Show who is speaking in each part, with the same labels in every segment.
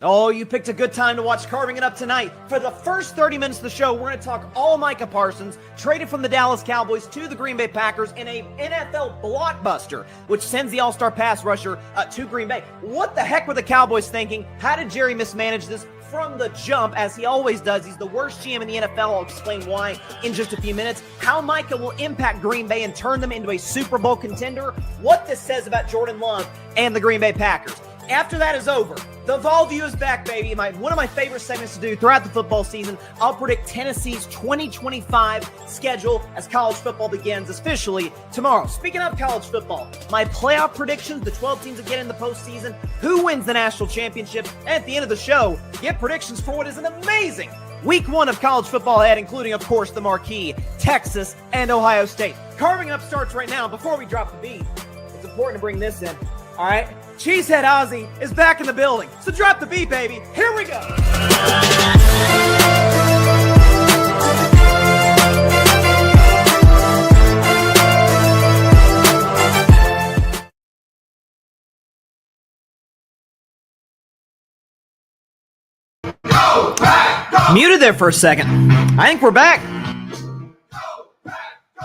Speaker 1: Oh, you picked a good time to watch Carving It Up tonight. For the first 30 minutes of the show, we're going to talk all Micah Parsons, traded from the Dallas Cowboys to the Green Bay Packers in a NFL blockbuster, which sends the all-star pass rusher to Green Bay. What the heck were the Cowboys thinking? How did Jerry mismanage this from the jump, as he always does? He's the worst GM in the NFL. I'll explain why in just a few minutes. How Micah will impact Green Bay and turn them into a Super Bowl contender. What this says about Jordan Love and the Green Bay Packers. After that is over, the Vol View is back, baby. One of my favorite segments to do throughout the football season. I'll predict Tennessee's 2025 schedule as college football begins officially tomorrow. Speaking of college football, my playoff predictions, the 12 teams that get in the postseason, who wins the national championship, and at the end of the show, get predictions for what is an amazing Week 1 of college football ahead, including, of course, the marquee, Texas and Ohio State. Carving Up starts right now. Before we drop the beat, it's important to bring this in, all right? Cheesehead Ozzy is back in the building. So drop the beat, baby. Here we go.
Speaker 2: Go back, go.
Speaker 1: Muted there for a second. I think we're back.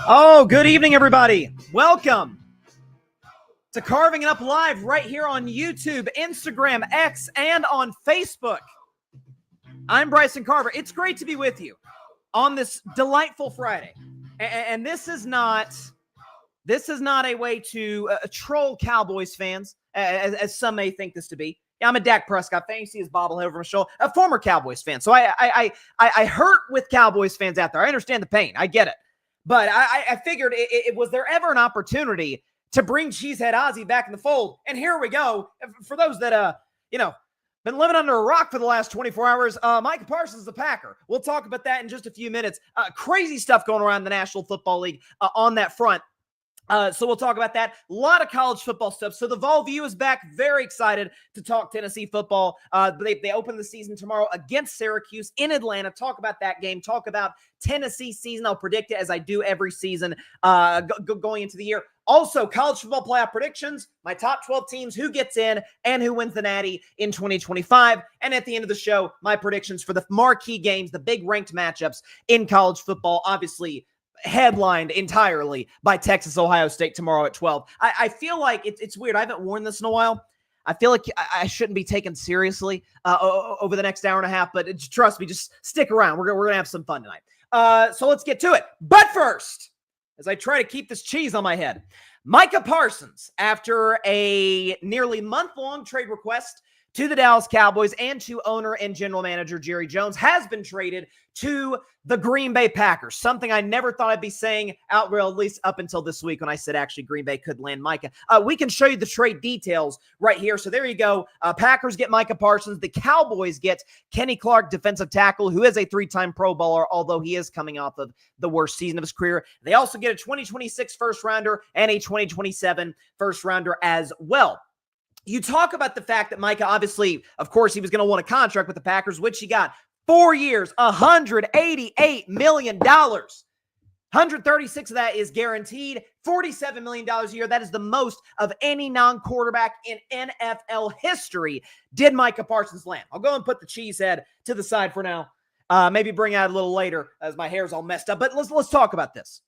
Speaker 1: Oh, good evening, everybody. Welcome to Carving It Up Live right here on YouTube, Instagram, X, and on Facebook. I'm Bryson Carver. It's great to be with you on this delightful Friday. And this is not a way to troll Cowboys fans, as some may think this to be. Yeah, I'm a Dak Prescott fan. You see his bobblehead over my shoulder. A former Cowboys fan. So I hurt with Cowboys fans out there. I understand the pain. I get it. But I figured was there ever an opportunity to bring Cheesehead Ozzy back in the fold? And here we go. For those that, been living under a rock for the last 24 hours, Micah Parsons, the Packer. We'll talk about that in just a few minutes. Crazy stuff going around the National Football League on that front. So we'll talk about that. A lot of college football stuff. So the Vol View is back. Very excited to talk Tennessee football. They open the season tomorrow against Syracuse in Atlanta. Talk about that game. Talk about Tennessee season. I'll predict it as I do every season going into the year. Also, college football playoff predictions, my top 12 teams, who gets in and who wins the Natty in 2025. And at the end of the show, my predictions for the marquee games, the big ranked matchups in college football, obviously headlined entirely by Texas, Ohio State tomorrow at 12. I feel like it's weird. I haven't worn this in a while. I feel like I shouldn't be taken seriously over the next hour and a half, but trust me, just stick around. We're going to have some fun tonight. So let's get to it. But first, as I try to keep this cheese on my head, Micah Parsons, after a nearly month-long trade request to the Dallas Cowboys and to owner and general manager Jerry Jones, has been traded to the Green Bay Packers. Something I never thought I'd be saying out, well, at least up until this week when I said actually Green Bay could land Micah. We can show you the trade details right here. So there you go. Packers get Micah Parsons. The Cowboys get Kenny Clark, defensive tackle, who is a 3-time Pro Bowler, although he is coming off of the worst season of his career. They also get a 2026 first rounder and a 2027 first rounder as well. You talk about the fact that Micah, obviously, of course, he was going to want a contract with the Packers, which he got. 4 years, $188 million. 136 of that is guaranteed. $47 million a year. That is the most of any non-quarterback in NFL history. Did Micah Parsons land? I'll go and put the cheesehead to the side for now. Maybe bring out a little later as my hair's all messed up. But let's talk about this.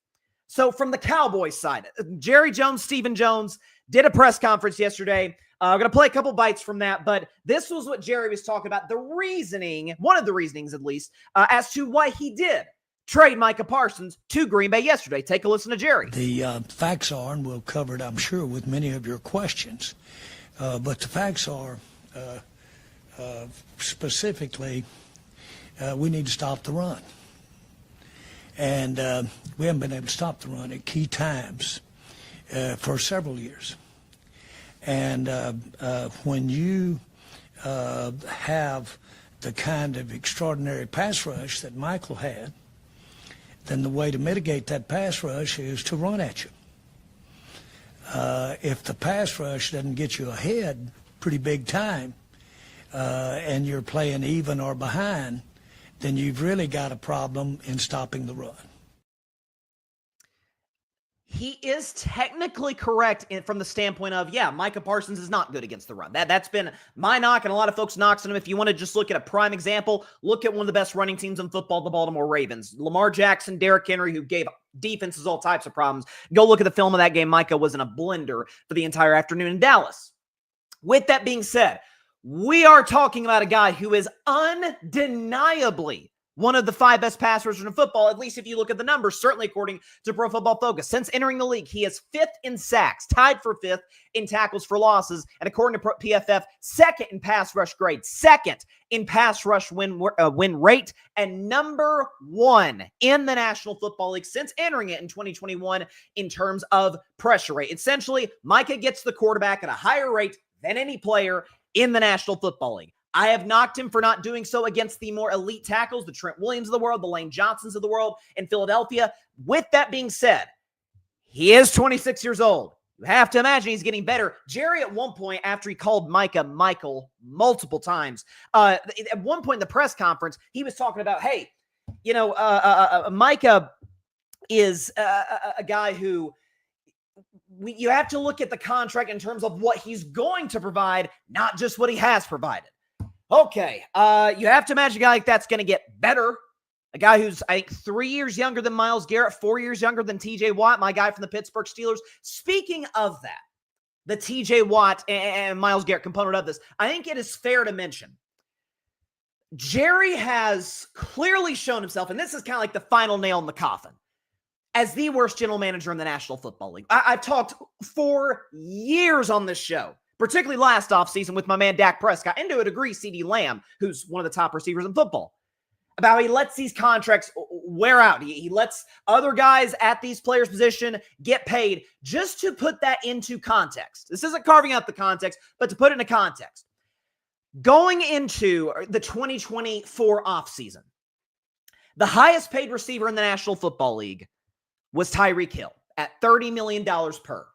Speaker 1: So from the Cowboys side, Jerry Jones, Stephen Jones did a press conference yesterday. I'm going to play a couple bites from that, but this was what Jerry was talking about. The reasoning, one of the reasonings at least, as to why he did trade Micah Parsons to Green Bay yesterday. Take a listen to Jerry.
Speaker 3: The facts are, and we'll cover it, I'm sure, with many of your questions, but the facts are specifically we need to stop the run. And we haven't been able to stop the run at key times for several years. And when you have the kind of extraordinary pass rush that Michael had, then the way to mitigate that pass rush is to run at you. If the pass rush doesn't get you ahead pretty big time and you're playing even or behind, then you've really got a problem in stopping the run.
Speaker 1: He is technically correct from the standpoint of, yeah, Micah Parsons is not good against the run. That's been my knock, and a lot of folks' knocks on him. If you want to just look at a prime example, look at one of the best running teams in football, the Baltimore Ravens. Lamar Jackson, Derrick Henry, who gave defenses all types of problems. Go look at the film of that game. Micah was in a blender for the entire afternoon in Dallas. With that being said, we are talking about a guy who is undeniably one of the 5 best pass rushers in football, at least if you look at the numbers, certainly according to Pro Football Focus. Since entering the league, he is 5th in sacks, tied for 5th in tackles for losses, and according to PFF, 2nd in pass rush grade, 2nd in pass rush win rate, and number 1 in the National Football League since entering it in 2021 in terms of pressure rate. Essentially, Micah gets the quarterback at a higher rate than any player in the National Football League. I have knocked him for not doing so against the more elite tackles, the Trent Williams of the world, the Lane Johnsons of the world in Philadelphia. With that being said, he is 26 years old. You have to imagine he's getting better. Jerry, at one point, after he called Micah Michael multiple times, at one point in the press conference, he was talking about, hey, Micah is a guy who you have to look at the contract in terms of what he's going to provide, not just what he has provided. Okay, you have to imagine a guy like that's going to get better. A guy who's, I think, 3 years younger than Myles Garrett, 4 years younger than TJ Watt, my guy from the Pittsburgh Steelers. Speaking of that, the TJ Watt and Myles Garrett component of this, I think it is fair to mention Jerry has clearly shown himself, and this is kind of like the final nail in the coffin, as the worst general manager in the National Football League. I've talked for years on this show, particularly last offseason with my man Dak Prescott, and to a degree, CeeDee Lamb, who's one of the top receivers in football, about how he lets these contracts wear out. He lets other guys at these players' position get paid. Just to put that into context, this isn't carving out the context, but to put it into context, going into the 2024 offseason, the highest paid receiver in the National Football League was Tyreek Hill at $30 million per.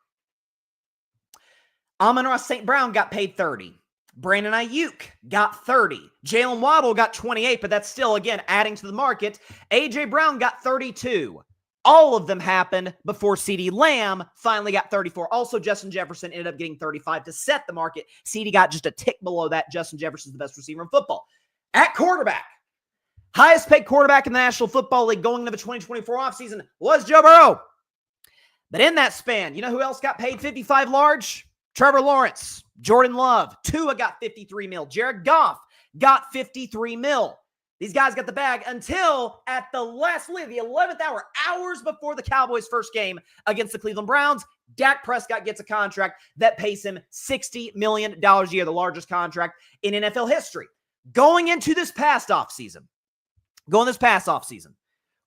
Speaker 1: Amon-Ra St. Brown got paid 30. Brandon Ayuk got 30. Jalen Waddle got 28, but that's still, again, adding to the market. A.J. Brown got 32. All of them happened before CeeDee Lamb finally got 34. Also, Justin Jefferson ended up getting 35 to set the market. CeeDee got just a tick below that. Justin Jefferson's the best receiver in football. At quarterback, highest paid quarterback in the National Football League going into the 2024 offseason was Joe Burrow. But in that span, you know who else got paid 55 large? Trevor Lawrence, Jordan Love, Tua got 53 mil. Jared Goff got 53 mil. These guys got the bag until at the last minute, the 11th hour, hours before the Cowboys' first game against the Cleveland Browns, Dak Prescott gets a contract that pays him $60 million a year, the largest contract in NFL history. Going into this past offseason,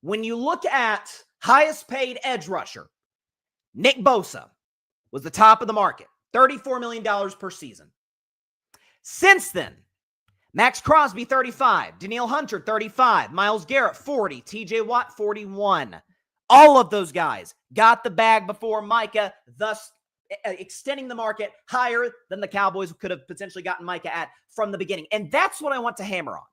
Speaker 1: when you look at highest paid edge rusher, Nick Bosa was the top of the market. $34 million per season. Since then, Max Crosby, 35. Danielle Hunter, 35. Myles Garrett, 40. TJ Watt, 41. All of those guys got the bag before Micah, thus extending the market higher than the Cowboys could have potentially gotten Micah at from the beginning. And that's what I want to hammer on.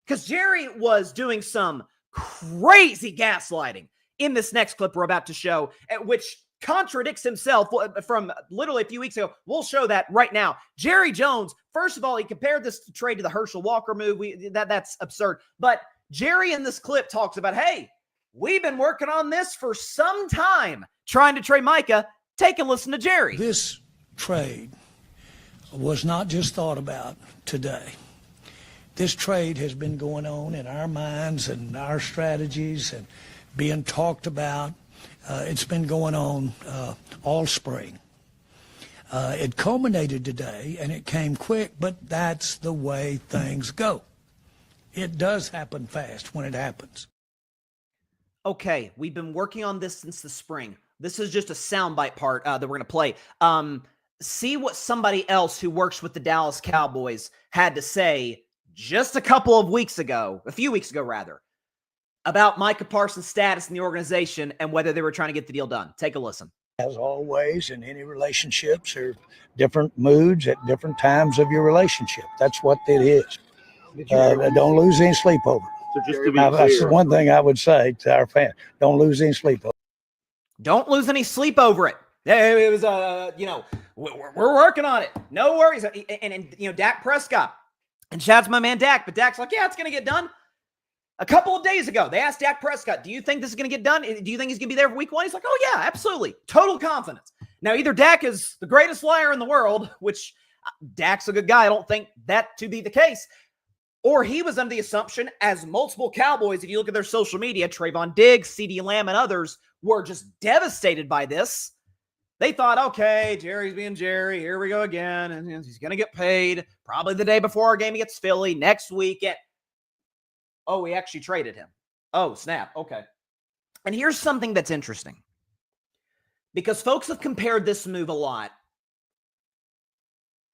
Speaker 1: Because Jerry was doing some crazy gaslighting in this next clip we're about to show, which contradicts himself from literally a few weeks ago. We'll show that right now. Jerry Jones, first of all, he compared this trade to the Herschel Walker move. That's absurd. But Jerry in this clip talks about, hey, we've been working on this for some time, trying to trade Micah. Take a listen to Jerry.
Speaker 3: This trade was not just thought about today. This trade has been going on in our minds and our strategies and being talked about. It's been going on all spring. It culminated today, and it came quick, but that's the way things go. It does happen fast when it happens.
Speaker 1: Okay, we've been working on this since the spring. This is just a soundbite part that we're going to play. See what somebody else who works with the Dallas Cowboys had to say just a few weeks ago, about Micah Parsons' status in the organization and whether they were trying to get the deal done. Take a listen.
Speaker 3: As always, in any relationships, there are different moods at different times of your relationship. That's what it is. Don't lose any sleep over it.
Speaker 2: So just to be
Speaker 3: That's
Speaker 2: clear,
Speaker 3: one thing I would say to our fans. Don't lose any sleep over it.
Speaker 1: Don't lose any sleep over it. It was, we're working on it. No worries. And Dak Prescott. And shout out to my man Dak. But Dak's like, yeah, it's going to get done. A couple of days ago, they asked Dak Prescott, do you think this is going to get done? Do you think he's going to be there for week 1? He's like, oh, yeah, absolutely. Total confidence. Now, either Dak is the greatest liar in the world, which Dak's a good guy. I don't think that to be the case. Or he was under the assumption, as multiple Cowboys, if you look at their social media, Trayvon Diggs, CeeDee Lamb, and others were just devastated by this. They thought, okay, Jerry's being Jerry. Here we go again. And he's going to get paid probably the day before our game against Philly next week. Oh, we actually traded him. Oh, snap. Okay. And here's something that's interesting. Because folks have compared this move a lot.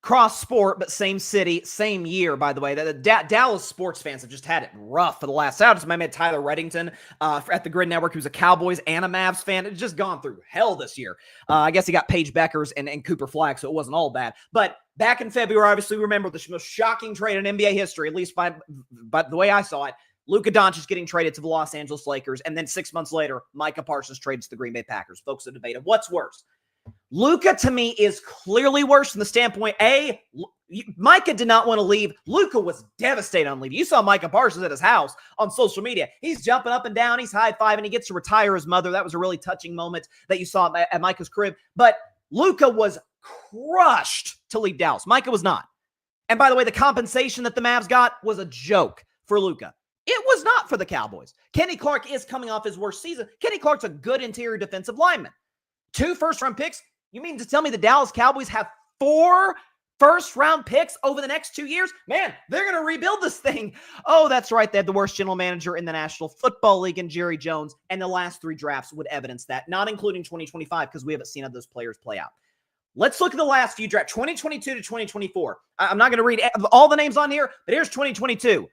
Speaker 1: Cross sport, but same city, same year, by the way. The Dallas sports fans have just had it rough for the last hour. My man Tyler Reddington at the Grid Network, who's a Cowboys and a Mavs fan, it's just gone through hell this year. I guess he got Paige Beckers and Cooper Flagg, so it wasn't all bad. But back in February, obviously, remember the most shocking trade in NBA history, at least by the way I saw it. Luka Doncic getting traded to the Los Angeles Lakers, and then 6 months later, Micah Parsons trades to the Green Bay Packers. Folks have debated what's worse. Luka, to me, is clearly worse from the standpoint, Micah did not want to leave. Luka was devastated on leaving. You saw Micah Parsons at his house on social media. He's jumping up and down. He's high-fiving. He gets to retire his mother. That was a really touching moment that you saw at Micah's crib. But Luka was crushed to leave Dallas. Micah was not. And by the way, the compensation that the Mavs got was a joke for Luka. It was not for the Cowboys. Kenny Clark is coming off his worst season. Kenny Clark's a good interior defensive lineman. 2 first-round picks. You mean to tell me the Dallas Cowboys have 4 first-round picks over the next 2 years? Man, they're going to rebuild this thing. Oh, that's right. They had the worst general manager in the National Football League in Jerry Jones, and the last 3 drafts would evidence that, not including 2025 because we haven't seen how those players play out. Let's look at the last few drafts, 2022 to 2024. I'm not going to read all the names on here, but here's 2022.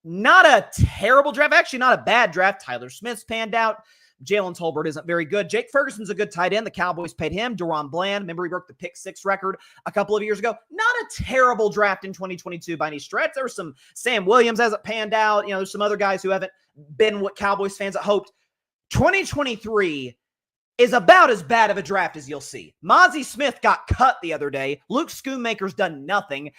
Speaker 1: Not a terrible draft. Actually, not a bad draft. Tyler Smith's panned out. Jalen Tolbert isn't very good. Jake Ferguson's a good tight end. The Cowboys paid him. Deron Bland, remember he broke the pick 6 record a couple of years ago. Not a terrible draft in 2022 by any stretch. There was some Sam Williams hasn't panned out. There's some other guys who haven't been what Cowboys fans had hoped. 2023 is about as bad of a draft as you'll see. Mozzie Smith got cut the other day. Luke Schoonmaker's done nothing.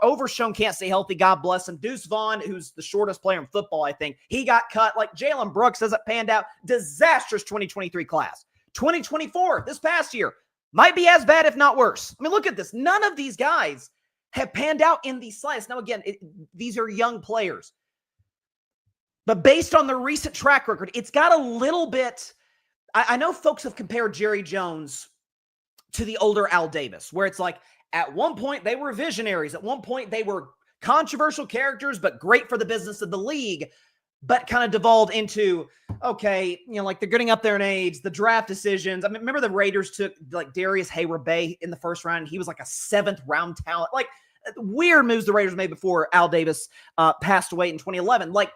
Speaker 1: Overshown can't stay healthy. God bless him. Deuce Vaughn, who's the shortest player in football, I think, he got cut. Like Jalen Brooks hasn't panned out. Disastrous 2023 class. 2024, this past year, might be as bad, if not worse. I mean, look at this. None of these guys have panned out in these slides. Now, again, these are young players. But based on the recent track record, it's got a little bit... I know folks have compared Jerry Jones to the older Al Davis, where it's like, at one point they were visionaries. At one point they were controversial characters, but great for the business of the league, but kind of devolved into, okay, like they're getting up there in age, the draft decisions. I mean, remember the Raiders took like Darius Hayward-Bay in the first round. He was like a 7th round talent. Like weird moves the Raiders made before Al Davis passed away in 2011. Like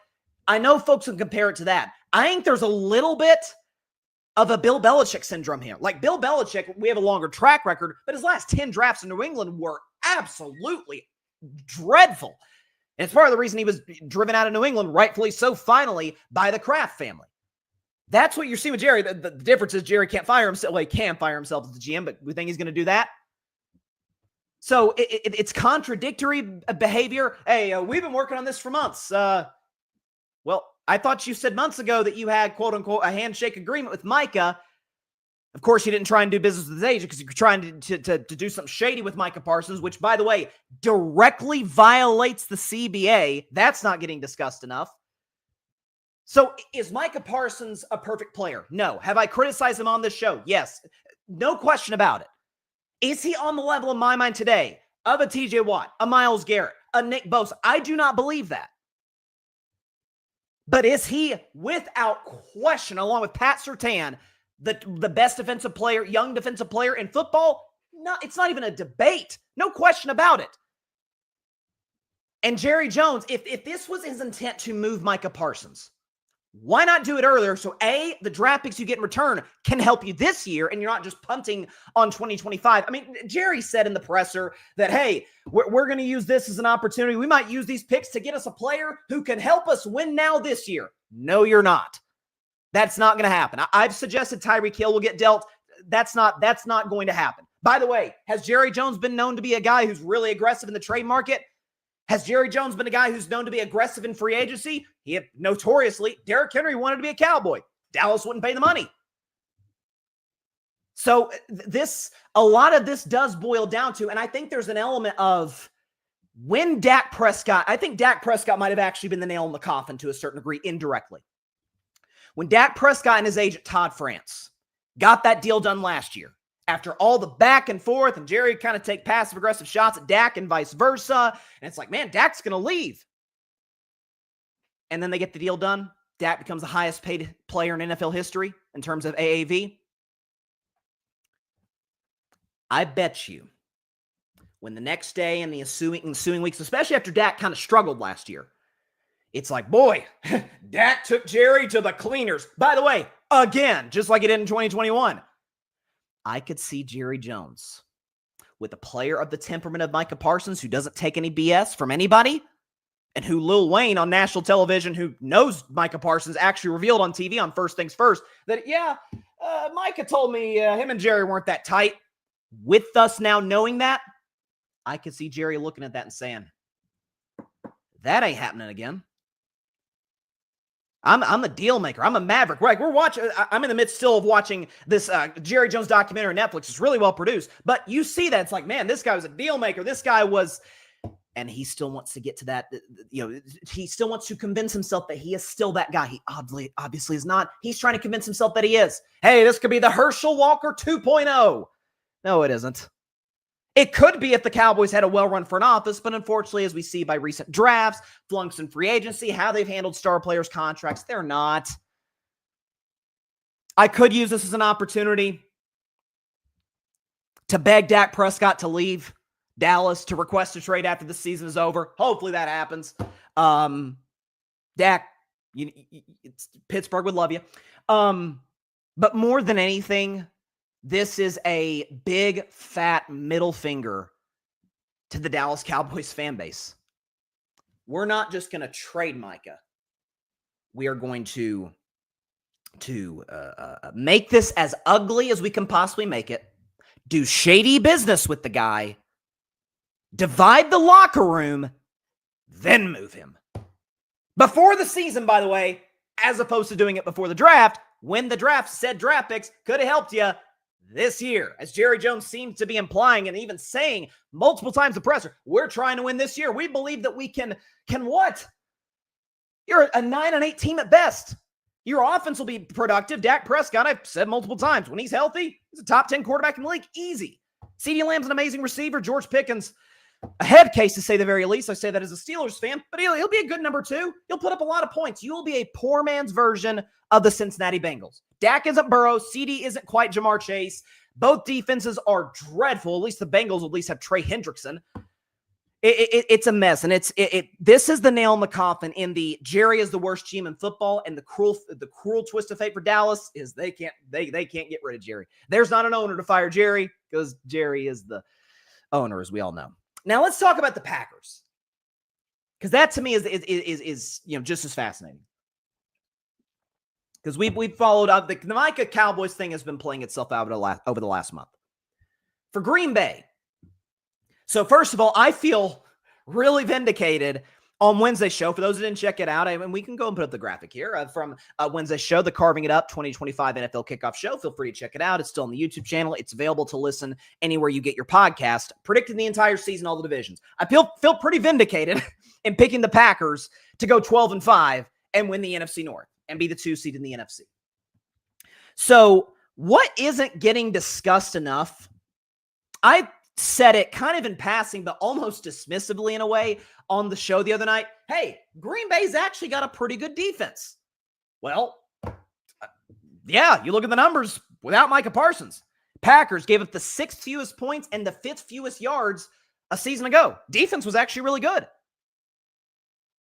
Speaker 1: I know folks can compare it to that. I think there's a little bit of a Bill Belichick syndrome here. Like Bill Belichick, we have a longer track record, but his last 10 drafts in New England were absolutely dreadful. And it's part of the reason he was driven out of New England, rightfully so, finally, by the Kraft family. That's what you're seeing with Jerry. The difference is Jerry can't fire himself. Well, he can fire himself as the GM, but we think he's going to do that. So it's contradictory behavior. Hey, we've been working on this for months. Well, I thought you said months ago that you had, quote unquote, a handshake agreement with Micah. Of course, you didn't try and do business with his agent because you're trying to do something shady with Micah Parsons, which, by the way, directly violates the CBA. That's not getting discussed enough. So is Micah Parsons a perfect player? No. Have I criticized him on this show? Yes. No question about it. Is he on the level in my mind today of a TJ Watt, a Myles Garrett, a Nick Bosa? I do not believe that. But is he, without question, along with Pat Surtain, the best defensive player, young defensive player in football? No, it's not even a debate. No question about it. And Jerry Jones, if this was his intent to move Micah Parsons, why not do it earlier? So A, the draft picks you get in return can help you this year, and you're not just punting on 2025. I mean, Jerry said in the presser that, hey, we're going to use this as an opportunity. We might use these picks to get us a player who can help us win now this year. No, you're not. That's not going to happen. I've suggested Tyreek Hill will get dealt. That's not going to happen. By the way, has Jerry Jones been known to be a guy who's really aggressive in the trade market? Has Jerry Jones been a guy who's known to be aggressive in free agency? He notoriously, Derrick Henry wanted to be a Cowboy. Dallas wouldn't pay the money. So a lot of this does boil down to, and I think there's an element of when Dak Prescott, I think Dak Prescott might have actually been the nail in the coffin to a certain degree indirectly. When Dak Prescott and his agent Todd France got that deal done last year, after all the back and forth, and Jerry kind of take passive-aggressive shots at Dak and vice versa, and it's like, man, Dak's going to leave. And then they get the deal done. Dak becomes the highest-paid player in NFL history in terms of AAV. I bet you when the next day and the ensuing weeks, especially after Dak kind of struggled last year, it's like, boy, Dak took Jerry to the cleaners. By the way, again, just like he did in 2021. I could see Jerry Jones with a player of the temperament of Micah Parsons who doesn't take any BS from anybody, and who Lil Wayne on national television, who knows Micah Parsons, actually revealed on TV on First Things First that, Micah told me him and Jerry weren't that tight. With us now knowing that, I could see Jerry looking at that and saying, that ain't happening again. I'm the deal maker. I'm a maverick. Right? I'm in the midst still of watching this Jerry Jones documentary on Netflix. It's really well produced. But you see that. It's like, man, this guy was a deal maker. This guy was, and he still wants to get to that. He still wants to convince himself that he is still that guy. He obviously is not. He's trying to convince himself that he is. Hey, this could be the Herschel Walker 2.0. No, it isn't. It could be if the Cowboys had a well-run front office, but unfortunately, as we see by recent drafts, flunks in free agency, how they've handled star players' contracts, they're not. I could use this as an opportunity to beg Dak Prescott to leave Dallas, to request a trade after the season is over. Hopefully that happens. Dak, Pittsburgh would love you. But more than anything, this is a big, fat middle finger to the Dallas Cowboys fan base. We're not just going to trade Micah. We are going to make this as ugly as we can possibly make it, do shady business with the guy, divide the locker room, then move him. Before the season, by the way, as opposed to doing it before the draft, when the draft said draft picks could have helped you this year, as Jerry Jones seems to be implying and even saying multiple times the presser, we're trying to win this year. We believe that we can what? You're a 9-8 team at best. Your offense will be productive. Dak Prescott, I've said multiple times, when he's healthy, he's a top 10 quarterback in the league. Easy. CeeDee Lamb's an amazing receiver. George Pickens, a head case to say the very least. I say that as a Steelers fan, but he'll be a good number 2. He'll put up a lot of points. You will be a poor man's version of the Cincinnati Bengals. Dak isn't Burrow. CD isn't quite Jamar Chase. Both defenses are dreadful. At least the Bengals will at least have Trey Hendrickson. It's a mess, and this is the nail in the coffin in the Jerry is the worst GM in football, and the cruel twist of fate for Dallas is they can't get rid of Jerry. There's not an owner to fire Jerry because Jerry is the owner, as we all know. Now let's talk about the Packers, because that to me is just as fascinating. Because we've followed up the Micah Cowboys thing has been playing itself out over the last month. For Green Bay. So first of all, I feel really vindicated on Wednesday's show. For those who didn't check it out, and we can go and put up the graphic here from Wednesday's show, the Carving It Up 2025 NFL Kickoff Show. Feel free to check it out. It's still on the YouTube channel. It's available to listen anywhere you get your podcast. Predicting the entire season, all the divisions. I feel pretty vindicated in picking the Packers to go 12-5 and win the NFC North and be the 2 seed in the NFC. So what isn't getting discussed enough? I said it kind of in passing, but almost dismissively in a way on the show the other night. Hey, Green Bay's actually got a pretty good defense. Well, yeah, you look at the numbers without Micah Parsons. Packers gave up the 6th fewest points and the 5th fewest yards a season ago. Defense was actually really good.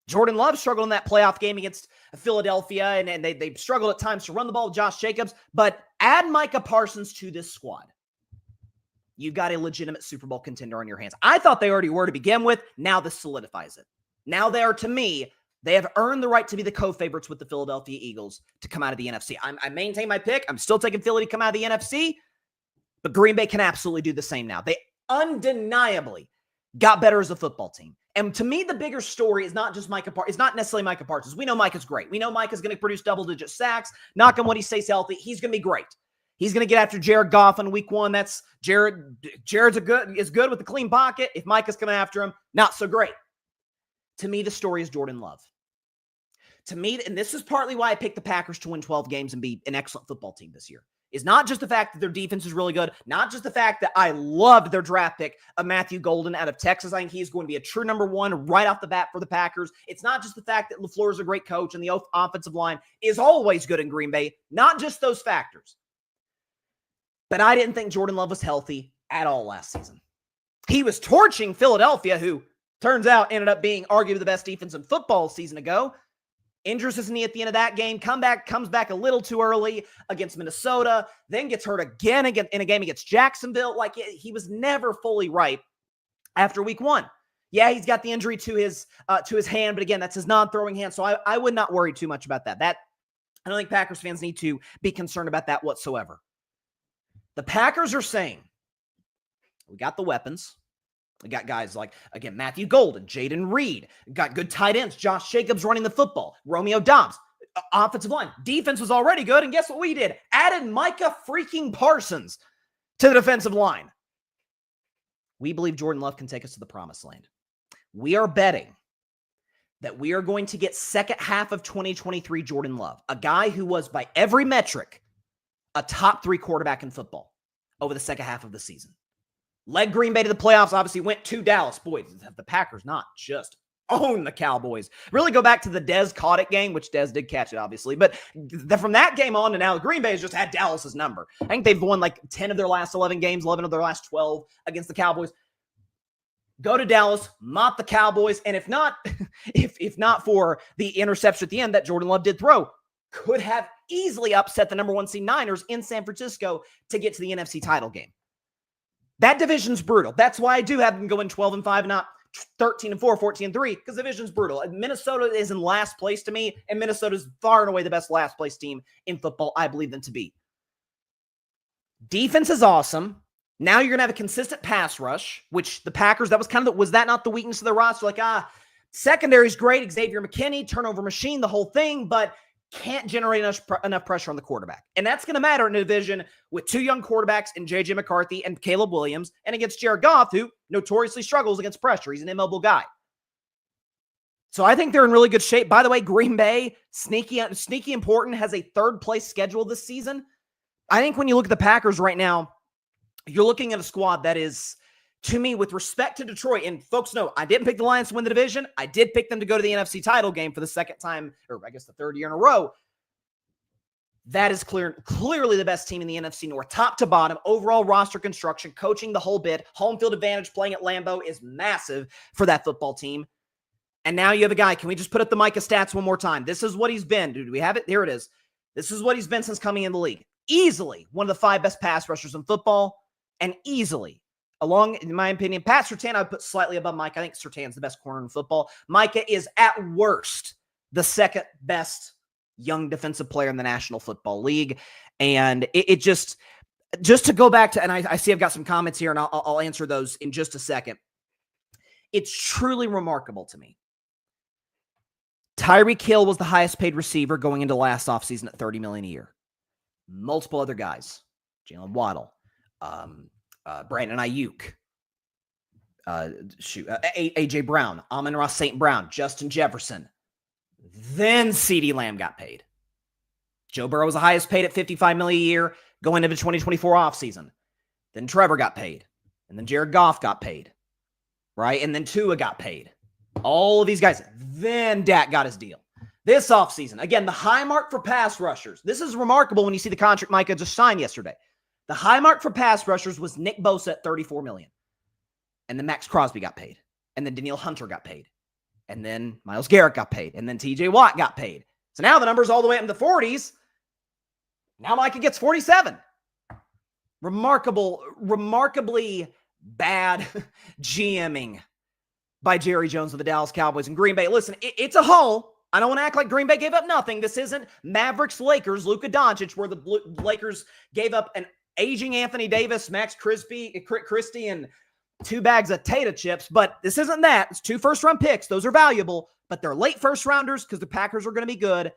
Speaker 1: Jordan Love struggled in that playoff game against Philadelphia, and they struggled at times to run the ball with Josh Jacobs. But add Micah Parsons to this squad, you've got a legitimate Super Bowl contender on your hands. I thought they already were to begin with. Now this solidifies it. Now they are, to me, They have earned the right to be the co-favorites with the Philadelphia Eagles to come out of the NFC. I maintain my pick. I'm still taking Philly to come out of the NFC, but Green Bay can absolutely do the same now. They undeniably got better as a football team. And to me, the bigger story is not just Micah Parsons. It's not necessarily Micah Parsons. We know Micah's great. We know Micah's going to produce double-digit sacks. Knock on wood, he stays healthy. He's going to be great. He's going to get after Jared Goff in week 1. That's Jared's is good with the clean pocket. If Micah's coming after him, not so great. To me, the story is Jordan Love. To me, and this is partly why I picked the Packers to win 12 games and be an excellent football team this year, is not just the fact that their defense is really good, not just the fact that I loved their draft pick of Matthew Golden out of Texas. I think he's going to be a true number 1 right off the bat for the Packers. It's not just the fact that LaFleur is a great coach and the offensive line is always good in Green Bay. Not just those factors. But I didn't think Jordan Love was healthy at all last season. He was torching Philadelphia, who turns out ended up being arguably the best defense in football a season ago. Injures his knee at the end of that game, comes back a little too early against Minnesota, then gets hurt again in a game against Jacksonville. Like, he was never fully right after week 1. Yeah, he's got the injury to his hand, but again, that's his non-throwing hand, so I would not worry too much about that. I don't think Packers fans need to be concerned about that whatsoever. The Packers are saying, we got the weapons. We got guys like, again, Matthew Golden, Jaden Reed. Got good tight ends. Josh Jacobs running the football. Romeo Doubs. Offensive line. Defense was already good. And guess what we did? Added Micah freaking Parsons to the defensive line. We believe Jordan Love can take us to the promised land. We are betting that we are going to get second half of 2023 Jordan Love, a guy who was by every metric a top 3 quarterback in football over the second half of the season. Led Green Bay to the playoffs, obviously went to Dallas. Boy, the Packers not just own the Cowboys. Really go back to the Dez caught it game, which Dez did catch it, obviously. But from that game on to now, Green Bay has just had Dallas's number. I think they've won like 10 of their last 11 games, 11 of their last 12 against the Cowboys. Go to Dallas, mop the Cowboys, and if not, if not for the interception at the end that Jordan Love did throw, could have easily upset the number 1 seed Niners in San Francisco to get to the NFC title game. That division's brutal. That's why I do have them going 12-5, not 13-4, 14-3, because the division's brutal. Minnesota is in last place to me, and Minnesota is far and away the best last place team in football, I believe them to be. Defense is awesome. Now you're going to have a consistent pass rush, which the Packers, that was kind of was that not the weakness of the roster? Like, secondary's great, Xavier McKinney, turnover machine, the whole thing, but can't generate enough pressure on the quarterback. And that's going to matter in a division with 2 young quarterbacks in J.J. McCarthy and Caleb Williams, and against Jared Goff, who notoriously struggles against pressure. He's an immobile guy. So I think they're in really good shape. By the way, Green Bay, sneaky important, has a 3rd-place schedule this season. I think when you look at the Packers right now, you're looking at a squad that is, to me, with respect to Detroit, and folks know, I didn't pick the Lions to win the division. I did pick them to go to the NFC title game for the second time, or I guess the 3rd year in a row. That is clearly the best team in the NFC North, top to bottom, overall roster construction, coaching the whole bit, home field advantage, playing at Lambeau is massive for that football team. And now you have a guy, can we just put up the Micah stats one more time? This is what he's been. Dude, do we have it? Here it is. This is what he's been since coming in the league. Easily one of the 5 best pass rushers in football, and easily, along, in my opinion, Pat Surtain, I would put slightly above Micah. I think Surtain's the best corner in football. Micah is, at worst, the 2nd best young defensive player in the National Football League. And it just to go back to, and I see I've got some comments here, and I'll answer those in just a second. It's truly remarkable to me. Tyreek Hill was the highest paid receiver going into last offseason at $30 million a year. Multiple other guys, Jalen Waddle, Brandon Ayuk, A.J. Brown, Amon-Ra St. Brown, Justin Jefferson. Then CeeDee Lamb got paid. Joe Burrow was the highest paid at $55 million a year going into the 2024 offseason. Then Trevor got paid. And then Jared Goff got paid. Right? And then Tua got paid. All of these guys. Then Dak got his deal. This offseason, again, the high mark for pass rushers. This is remarkable when you see the contract Micah just signed yesterday. The high mark for pass rushers was Nick Bosa at $34 million. And then Max Crosby got paid. And then Danielle Hunter got paid. And then Myles Garrett got paid. And then TJ Watt got paid. So now the number's all the way up in the 40s. Now Micah gets 47. Remarkably bad GMing by Jerry Jones of the Dallas Cowboys and Green Bay. Listen, it's a haul. I don't want to act like Green Bay gave up nothing. This isn't Mavericks-Lakers, Luka Doncic, where the Lakers gave up an aging Anthony Davis, Max Christie, and 2 bags of tater chips. But this isn't that. It's 2 first-round picks. Those are valuable, but they're late first-rounders because the Packers are going to be good.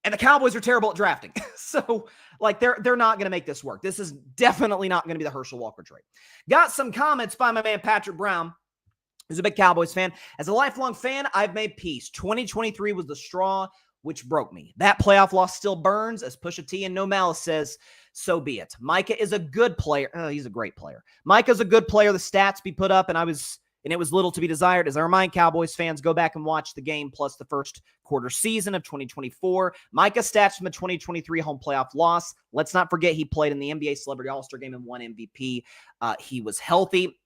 Speaker 1: And the Cowboys are terrible at drafting. So, like, they're not going to make this work. This is definitely not going to be the Herschel Walker trade. Got some comments by my man Patrick Brown, who's a big Cowboys fan. As a lifelong fan, I've made peace. 2023 was the straw which broke me. That playoff loss still burns, as Pusha T and No Malice says, so be it. Micah is a good player. Oh, he's a great player. Micah's a good player. The stats be put up, and it was little to be desired. As I remind Cowboys fans, go back and watch the game plus the first quarter season of 2024. Micah stats from the 2023 home playoff loss. Let's not forget he played in the NBA Celebrity All-Star Game and won MVP. He was healthy.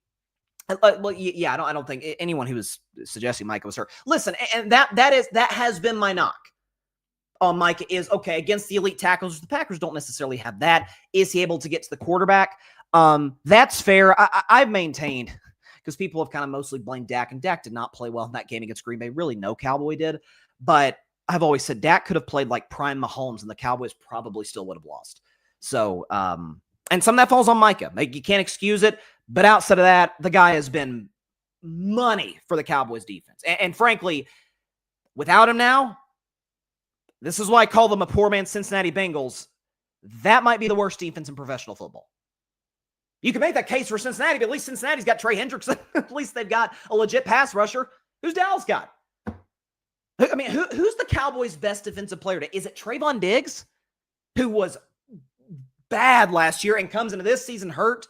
Speaker 1: Well, yeah, I don't think anyone who was suggesting Micah was hurt. Listen, and that has been my knock on Micah is, okay, against the elite tackles, the Packers don't necessarily have that. Is he able to get to the quarterback? That's fair. I've maintained, because people have kind of mostly blamed Dak, and Dak did not play well in that game against Green Bay. Really, no Cowboy did. But I've always said Dak could have played like prime Mahomes, and the Cowboys probably still would have lost. So, and some of that falls on Micah. Like, you can't excuse it. But outside of that, the guy has been money for the Cowboys defense. And frankly, without him now, this is why I call them a poor man's Cincinnati Bengals. That might be the worst defense in professional football. You can make that case for Cincinnati, but at least Cincinnati's got Trey Hendrickson. At least they've got a legit pass rusher. Who's Dallas got? I mean, who's the Cowboys' best defensive player today? Is it Trayvon Diggs, who was bad last year and comes into this season hurt?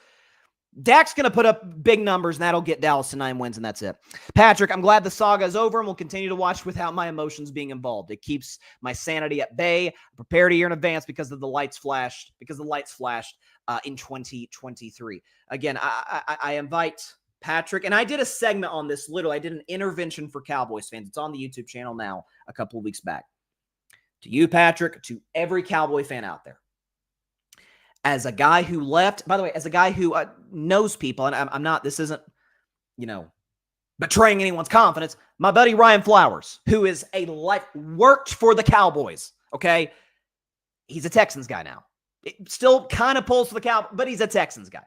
Speaker 1: Dak's going to put up big numbers, and that'll get Dallas to 9 wins, and that's it. Patrick, I'm glad the saga is over, and we'll continue to watch without my emotions being involved. It keeps my sanity at bay. I prepared a year in advance because the lights flashed in 2023. Again, I invite Patrick, and I did a segment on this, literally. I did an intervention for Cowboys fans. It's on the YouTube channel now a couple of weeks back. To you, Patrick, to every Cowboy fan out there. As a guy who left, by the way, as a guy who knows people, and I'm not, this isn't, betraying anyone's confidence. My buddy Ryan Flowers, who is worked for the Cowboys, okay? He's a Texans guy now. It still kind of pulls for the Cowboys, but he's a Texans guy.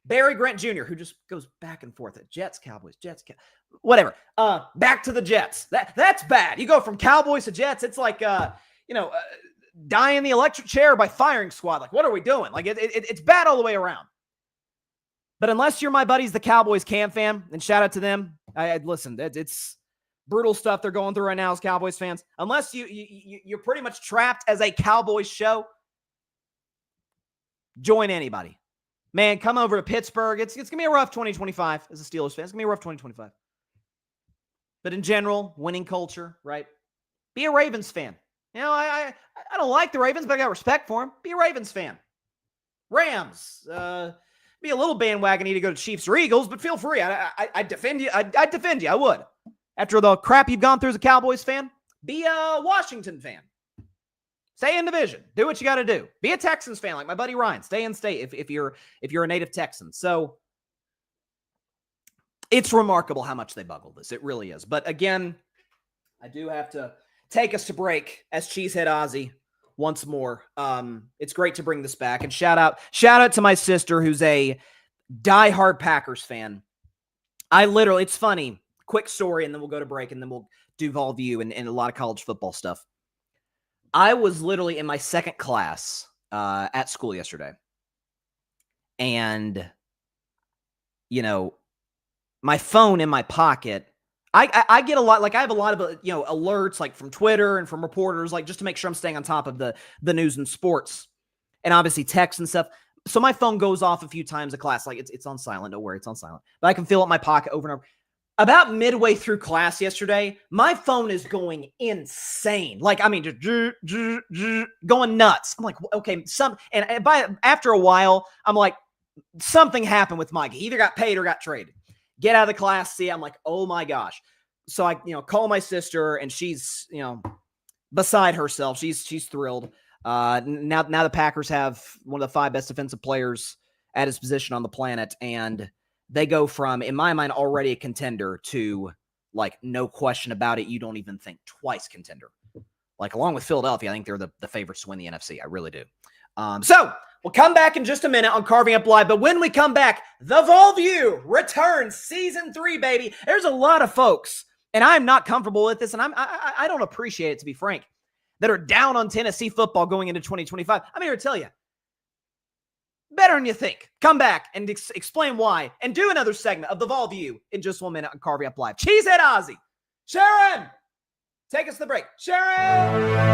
Speaker 1: Barry Grant Jr., who just goes back and forth at Jets, Cowboys, whatever. Back to the Jets. That's bad. You go from Cowboys to Jets, it's like, die in the electric chair by firing squad. Like, what are we doing? Like, it's bad all the way around. But unless you're my buddies, the Cowboys Cam fam, and shout out to them. Listen, it's brutal stuff they're going through right now as Cowboys fans. Unless you're pretty much trapped as a Cowboys show, join anybody. Man, come over to Pittsburgh. It's going to be a rough 2025 as a Steelers fan. It's going to be a rough 2025. But in general, winning culture, right? Be a Ravens fan. I don't like the Ravens, but I got respect for them. Be a Ravens fan. Rams. Be a little bandwagon-y to go to Chiefs or Eagles, but feel free. I'd defend you. I'd defend you. I would. After the crap you've gone through as a Cowboys fan, be a Washington fan. Stay in division. Do what you got to do. Be a Texans fan like my buddy Ryan. Stay in state if you're a native Texan. So it's remarkable how much they buggle this. It really is. But again, I do have to take us to break as Cheesehead Ozzy once more. It's great to bring this back. And shout out to my sister, who's a diehard Packers fan. It's funny. Quick story, and then we'll go to break, and then we'll do Vol View and a lot of college football stuff. I was literally in my second class at school yesterday. And, my phone in my pocket, I get a lot, I have a lot of, alerts, from Twitter and from reporters, just to make sure I'm staying on top of the news and sports, and obviously text and stuff. So my phone goes off a few times a class. It's on silent. Don't worry, it's on silent. But I can feel it in my pocket over and over. About midway through class yesterday, my phone is going insane. Just going nuts. I'm like, okay, after a while, I'm like, something happened with Mike. He either got paid or got traded. Get out of the class, see, I'm like, oh my gosh. So I, call my sister, and she's, beside herself. She's thrilled. Now the Packers have one of the 5 best defensive players at his position on the planet, and they go from, in my mind, already a contender to like no question about it. You don't even think twice contender. Like along with Philadelphia, I think they're the favorites to win the NFC. I really do. So we'll come back in just a minute on Carving Up Live. But when we come back, the Vol View returns, season 3, baby. There's a lot of folks, and I'm not comfortable with this, and I don't appreciate it, to be frank, that are down on Tennessee football going into 2025. I'm here to tell you, better than you think. Come back and explain why, and do another segment of the Vol View in just 1 minute on Carving Up Live. Cheesehead Ozzy. Sharon, take us to the break. Sharon!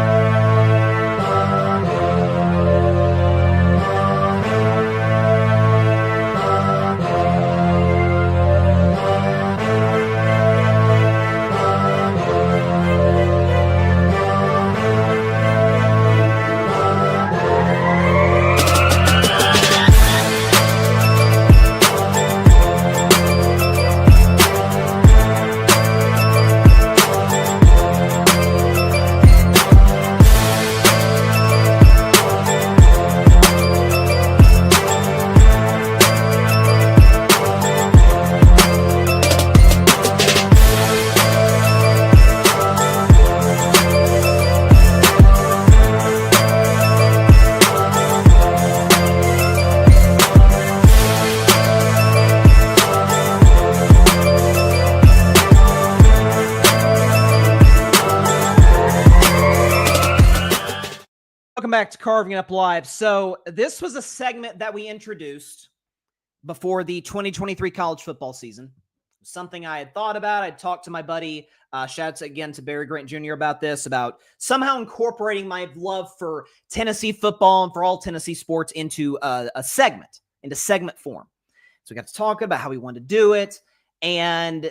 Speaker 1: Welcome back to Carving It Up Live. So this was a segment that we introduced before the 2023 college football season. Something I had thought about. I talked to my buddy, shouts again to Barry Grant Jr. about this, about somehow incorporating my love for Tennessee football and for all Tennessee sports into a segment, into segment form. So we got to talk about how we wanted to do it. And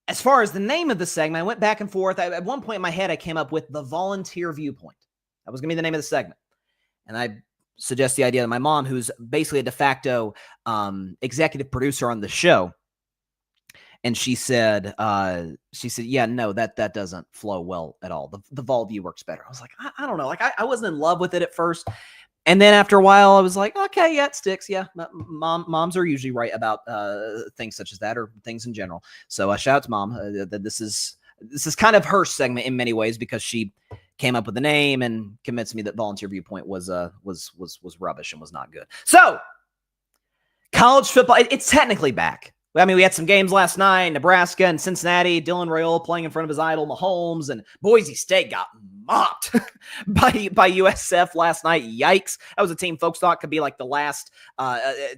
Speaker 1: as far as the name of the segment, I went back and forth. At one point in my head, I came up with the Volunteer Viewpoint. That was going to be the name of the segment. And I suggest the idea to my mom, who's basically a de facto executive producer on the show. And she said, yeah, no, that doesn't flow well at all. The Vol View works better. I was like, I don't know. Like I wasn't in love with it at first. And then after a while, I was like, okay, yeah, it sticks. Yeah, moms are usually right about things such as that, or things in general. So shout out to Mom. That this is kind of her segment in many ways, because she came up with the name and convinced me that Volunteer Viewpoint was rubbish and was not good. So college football, it's technically back. I mean, we had some games last night, Nebraska and Cincinnati, Dylan Raiola playing in front of his idol, Mahomes, and Boise State got mopped by USF last night. Yikes. That was a team folks thought could be like the last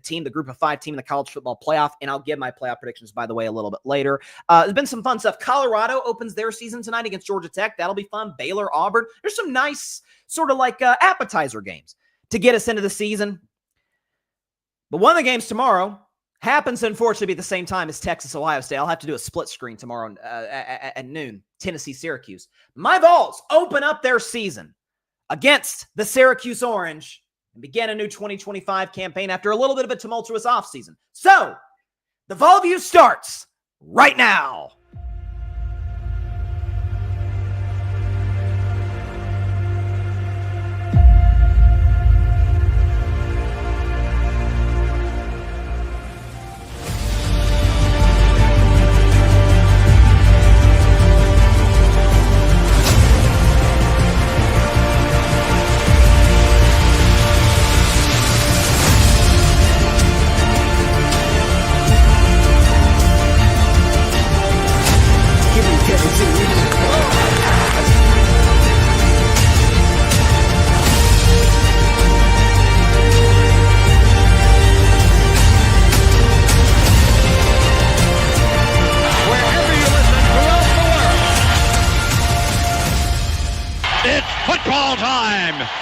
Speaker 1: team, the group of 5 team in the college football playoff. And I'll give my playoff predictions, by the way, a little bit later. There's been some fun stuff. Colorado opens their season tonight against Georgia Tech. That'll be fun. Baylor, Auburn. There's some nice sort of like appetizer games to get us into the season. But one of the games tomorrow happens to unfortunately be at the same time as Texas, Ohio State. I'll have to do a split screen tomorrow at noon. Tennessee, Syracuse. My Vols open up their season against the Syracuse Orange and begin a new 2025 campaign after a little bit of a tumultuous offseason. So the Vol View starts right now.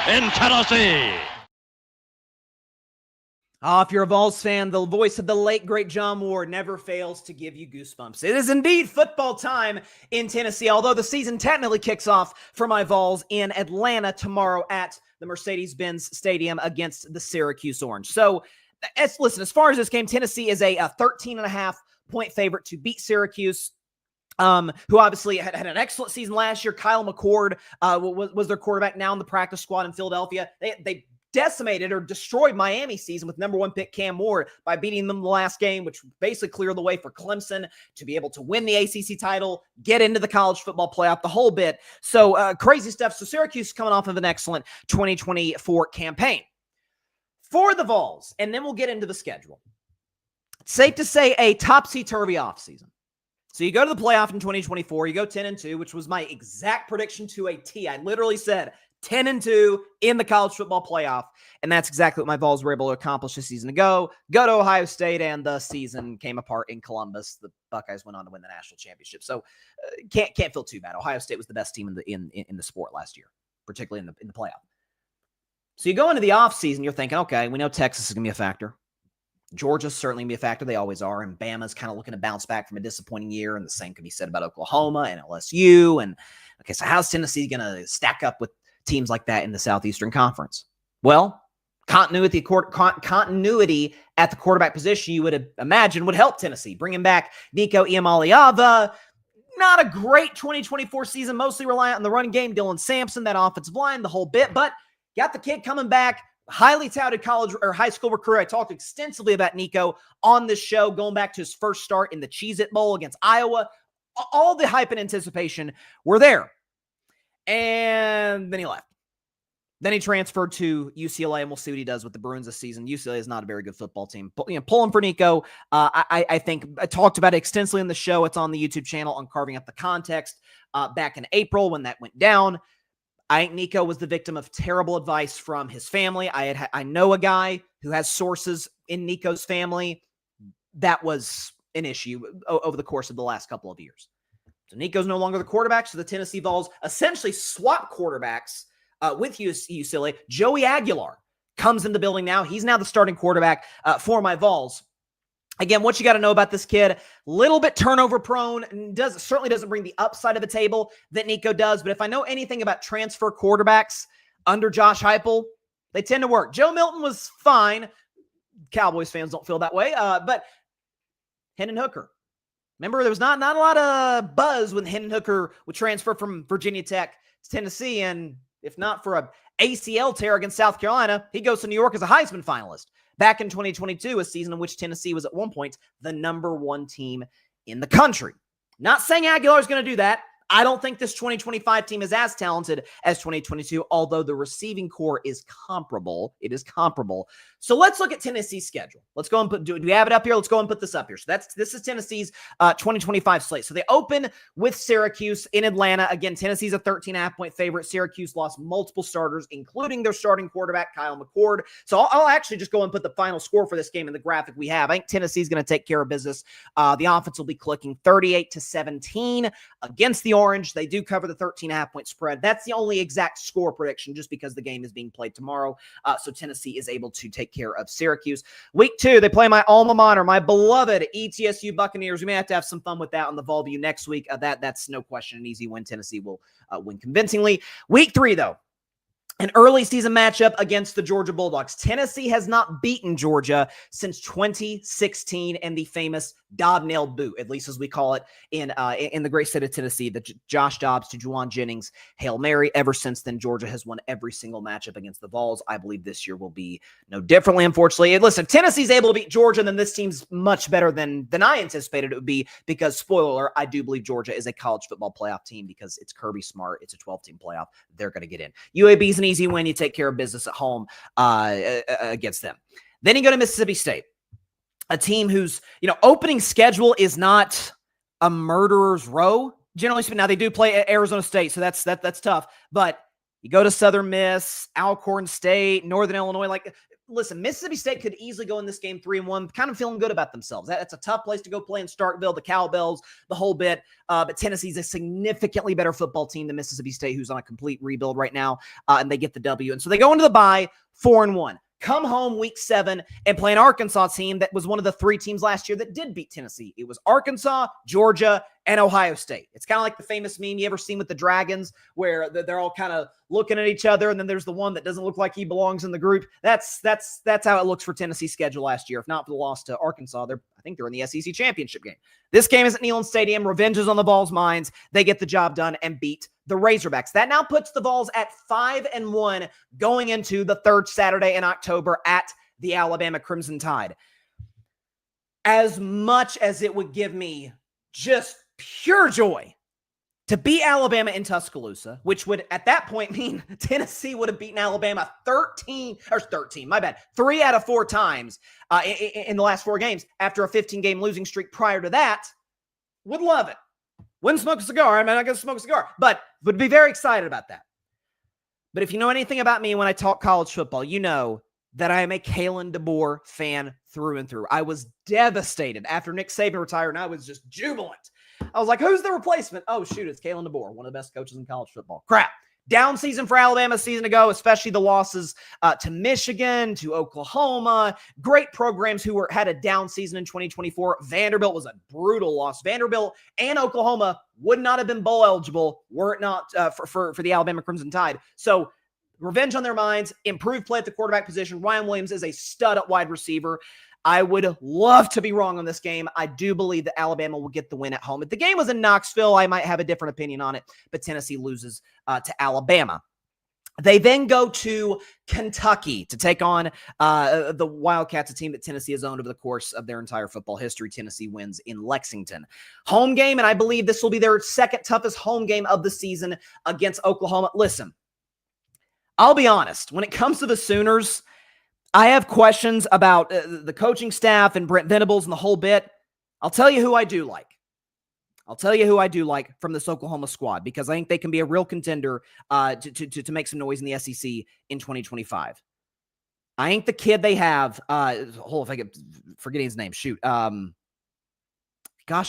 Speaker 2: In Tennessee.
Speaker 1: If you're a Vols fan, the voice of the late, great John Ward never fails to give you goosebumps. It is indeed football time in Tennessee, although the season technically kicks off for my Vols in Atlanta tomorrow at the Mercedes-Benz Stadium against the Syracuse Orange. So, listen, as far as this game, Tennessee is a 13.5-point favorite to beat Syracuse, who obviously had an excellent season last year. Kyle McCord was their quarterback, now in the practice squad in Philadelphia. They decimated or destroyed Miami season with number 1 pick Cam Ward by beating them the last game, which basically cleared the way for Clemson to be able to win the ACC title, get into the college football playoff, the whole bit. So crazy stuff. So Syracuse is coming off of an excellent 2024 campaign. For the Vols, and then we'll get into the schedule. It's safe to say a topsy-turvy offseason. So you go to the playoff in 2024, you go 10-2, which was my exact prediction to a T. I literally said 10-2 in the college football playoff, and that's exactly what my Vols were able to accomplish a season ago. Go to Ohio State, and the season came apart in Columbus. The Buckeyes went on to win the national championship. So can't feel too bad. Ohio State was the best team in the sport last year, particularly in the playoff. So you go into the offseason, you're thinking, okay, we know Texas is going to be a factor. Georgia's certainly going to be a factor. They always are. And Bama's kind of looking to bounce back from a disappointing year. And the same can be said about Oklahoma and LSU. And, okay, so how's Tennessee going to stack up with teams like that in the Southeastern Conference? Well, continuity at the quarterback position, you would imagine, would help Tennessee. Bringing back Nico Iamaleava. Not a great 2024 season, mostly reliant on the run game. Dylan Sampson, that offensive line, the whole bit. But got the kid coming back, highly touted college or high school recruit. I talked extensively about Nico on this show, going back to his first start in the Cheez-It Bowl against Iowa. All the hype and anticipation were there. And then he left. Then he transferred to UCLA, and we'll see what he does with the Bruins this season. UCLA is not a very good football team. Pulling for Nico. I think I talked about it extensively in the show. It's on the YouTube channel on Carving Up the Context back in April when that went down. I think Nico was the victim of terrible advice from his family. I know a guy who has sources in Nico's family. That was an issue over the course of the last couple of years. So Nico's no longer the quarterback, so the Tennessee Vols essentially swap quarterbacks with UCLA. Joey Aguilar comes in the building now. He's now the starting quarterback for my Vols. Again, what you got to know about this kid, little bit turnover prone, and certainly doesn't bring the upside of the table that Nico does. But if I know anything about transfer quarterbacks under Josh Heupel, they tend to work. Joe Milton was fine. Cowboys fans don't feel that way. But Hendon Hooker. Remember, there was not a lot of buzz when Hendon Hooker would transfer from Virginia Tech to Tennessee. And if not for a ACL tear against South Carolina, he goes to New York as a Heisman finalist. Back in 2022, a season in which Tennessee was at one point the number 1 team in the country. Not saying Aguilar is going to do that. I don't think this 2025 team is as talented as 2022, although the receiving core is comparable. It is comparable. So let's look at Tennessee's schedule. Let's go and do we have it up here? Let's go and put this up here. So this is Tennessee's 2025 slate. So they open with Syracuse in Atlanta. Again, Tennessee's a 13.5-point favorite. Syracuse lost multiple starters, including their starting quarterback, Kyle McCord. So I'll actually just go and put the final score for this game in the graphic we have. I think Tennessee's going to take care of business. The offense will be clicking 38-17 against the Orange. They do cover the 13.5-point spread. That's the only exact score prediction just because the game is being played tomorrow. So Tennessee is able to take care of Syracuse. Week 2, they play my alma mater, my beloved ETSU Buccaneers. We may have to have some fun with that on the Volview next week. That's no question an easy win. Tennessee will win convincingly. Week 3, though. An early season matchup against the Georgia Bulldogs. Tennessee has not beaten Georgia since 2016 and the famous Dobnail boot, at least as we call it in the great state of Tennessee, the Josh Dobbs to Juwan Jennings Hail Mary. Ever since then, Georgia has won every single matchup against the Vols. I believe this year will be no differently, unfortunately. And listen, Tennessee's able to beat Georgia, then this team's much better than I anticipated it would be because, spoiler alert, I do believe Georgia is a college football playoff team because it's Kirby Smart. It's a 12-team playoff. They're going to get in. UAB's an easy win. You take care of business at home against them. Then you go to Mississippi State, a team whose opening schedule is not a murderer's row. Generally speaking, now they do play at Arizona State, so that's tough. But you go to Southern Miss, Alcorn State, Northern Illinois. Listen, Mississippi State could easily go in this game 3-1, kind of feeling good about themselves. That's a tough place to go play in Starkville, the Cowbells, the whole bit. But Tennessee's a significantly better football team than Mississippi State, who's on a complete rebuild right now, and they get the W. And so they go into the bye 4-1. Come home week 7 and play an Arkansas team that was one of the 3 teams last year that did beat Tennessee. It was Arkansas, Georgia, and Ohio State. It's kind of like the famous meme you ever seen with the Dragons where they're all kind of looking at each other, and then there's the one that doesn't look like he belongs in the group. That's how it looks for Tennessee's schedule last year. If not for the loss to Arkansas, I think they're in the SEC championship game. This game is at Neyland Stadium. Revenge is on the Vols' minds. They get the job done and beat the Razorbacks. That now puts the Vols at 5-1 going into the third Saturday in October at the Alabama Crimson Tide. As much as it would give me just pure joy to beat Alabama in Tuscaloosa, which would at that point mean Tennessee would have beaten Alabama 3 out of 4 times in the last 4 games after a 15-game losing streak prior to that, would love it. Wouldn't smoke a cigar. I'm not going to smoke a cigar, but would be very excited about that. But if you know anything about me when I talk college football, you know that I am a Kalen DeBoer fan through and through. I was devastated after Nick Saban retired, and I was just jubilant. I was like, who's the replacement? Oh, shoot, it's Kalen DeBoer, one of the best coaches in college football. Crap. Down season for Alabama a season ago, especially the losses to Michigan, to Oklahoma. Great programs who had a down season in 2024. Vanderbilt was a brutal loss. Vanderbilt and Oklahoma would not have been bowl eligible were it not for the Alabama Crimson Tide. So revenge on their minds, improved play at the quarterback position. Ryan Williams is a stud at wide receiver. I would love to be wrong on this game. I do believe that Alabama will get the win at home. If the game was in Knoxville, I might have a different opinion on it, but Tennessee loses to Alabama. They then go to Kentucky to take on the Wildcats, a team that Tennessee has owned over the course of their entire football history. Tennessee wins in Lexington. Home game, and I believe this will be their second toughest home game of the season against Oklahoma. Listen, I'll be honest. When it comes to the Sooners, I have questions about the coaching staff and Brent Venables and the whole bit. I'll tell you who I do like. From this Oklahoma squad, because I think they can be a real contender to make some noise in the SEC in 2025. I think the kid they have, if I could forgetting his name, shoot. Gosh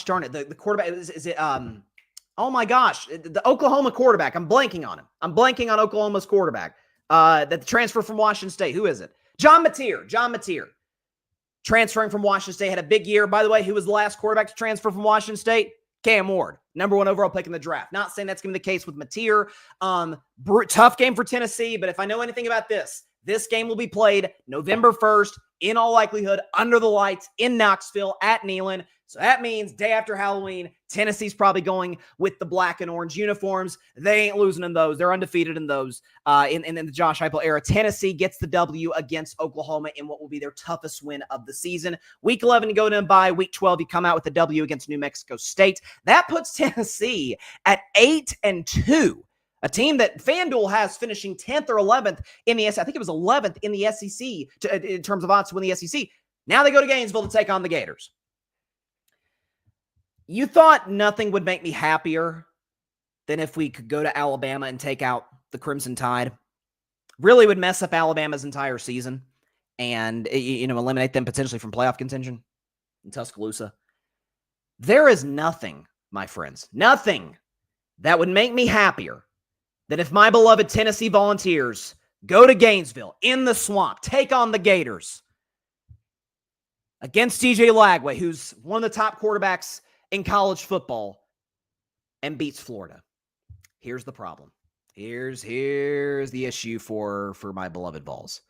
Speaker 1: darn it. The quarterback, is it, oh my gosh, the Oklahoma quarterback. I'm blanking on him. I'm blanking on Oklahoma's quarterback. That transfer from Washington State. Who is it? John Mateer. Transferring from Washington State. Had a big year. By the way, who was the last quarterback to transfer from Washington State? Cam Ward. Number 1 overall pick in the draft. Not saying that's going to be the case with Mateer. Tough game for Tennessee, but if I know anything about this game will be played November 1st, in all likelihood, under the lights in Knoxville at Neyland. So that means day after Halloween, Tennessee's probably going with the black and orange uniforms. They ain't losing in those. They're undefeated in those in the Josh Heupel era. Tennessee gets the W against Oklahoma in what will be their toughest win of the season. Week 11, you go to bye. Week 12, you come out with the W against New Mexico State. That puts Tennessee at 8-2. A team that FanDuel has finishing 10th or 11th in the SEC. I think it was 11th in the SEC in terms of odds to win the SEC. Now they go to Gainesville to take on the Gators. You thought nothing would make me happier than if we could go to Alabama and take out the Crimson Tide. Really would mess up Alabama's entire season and, eliminate them potentially from playoff contention in Tuscaloosa. There is nothing, my friends, nothing that would make me happier than if my beloved Tennessee Volunteers go to Gainesville in the swamp, take on the Gators against DJ Lagway, who's one of the top quarterbacks in college football, and beats Florida. Here's the problem. Here's the issue for my beloved Vols.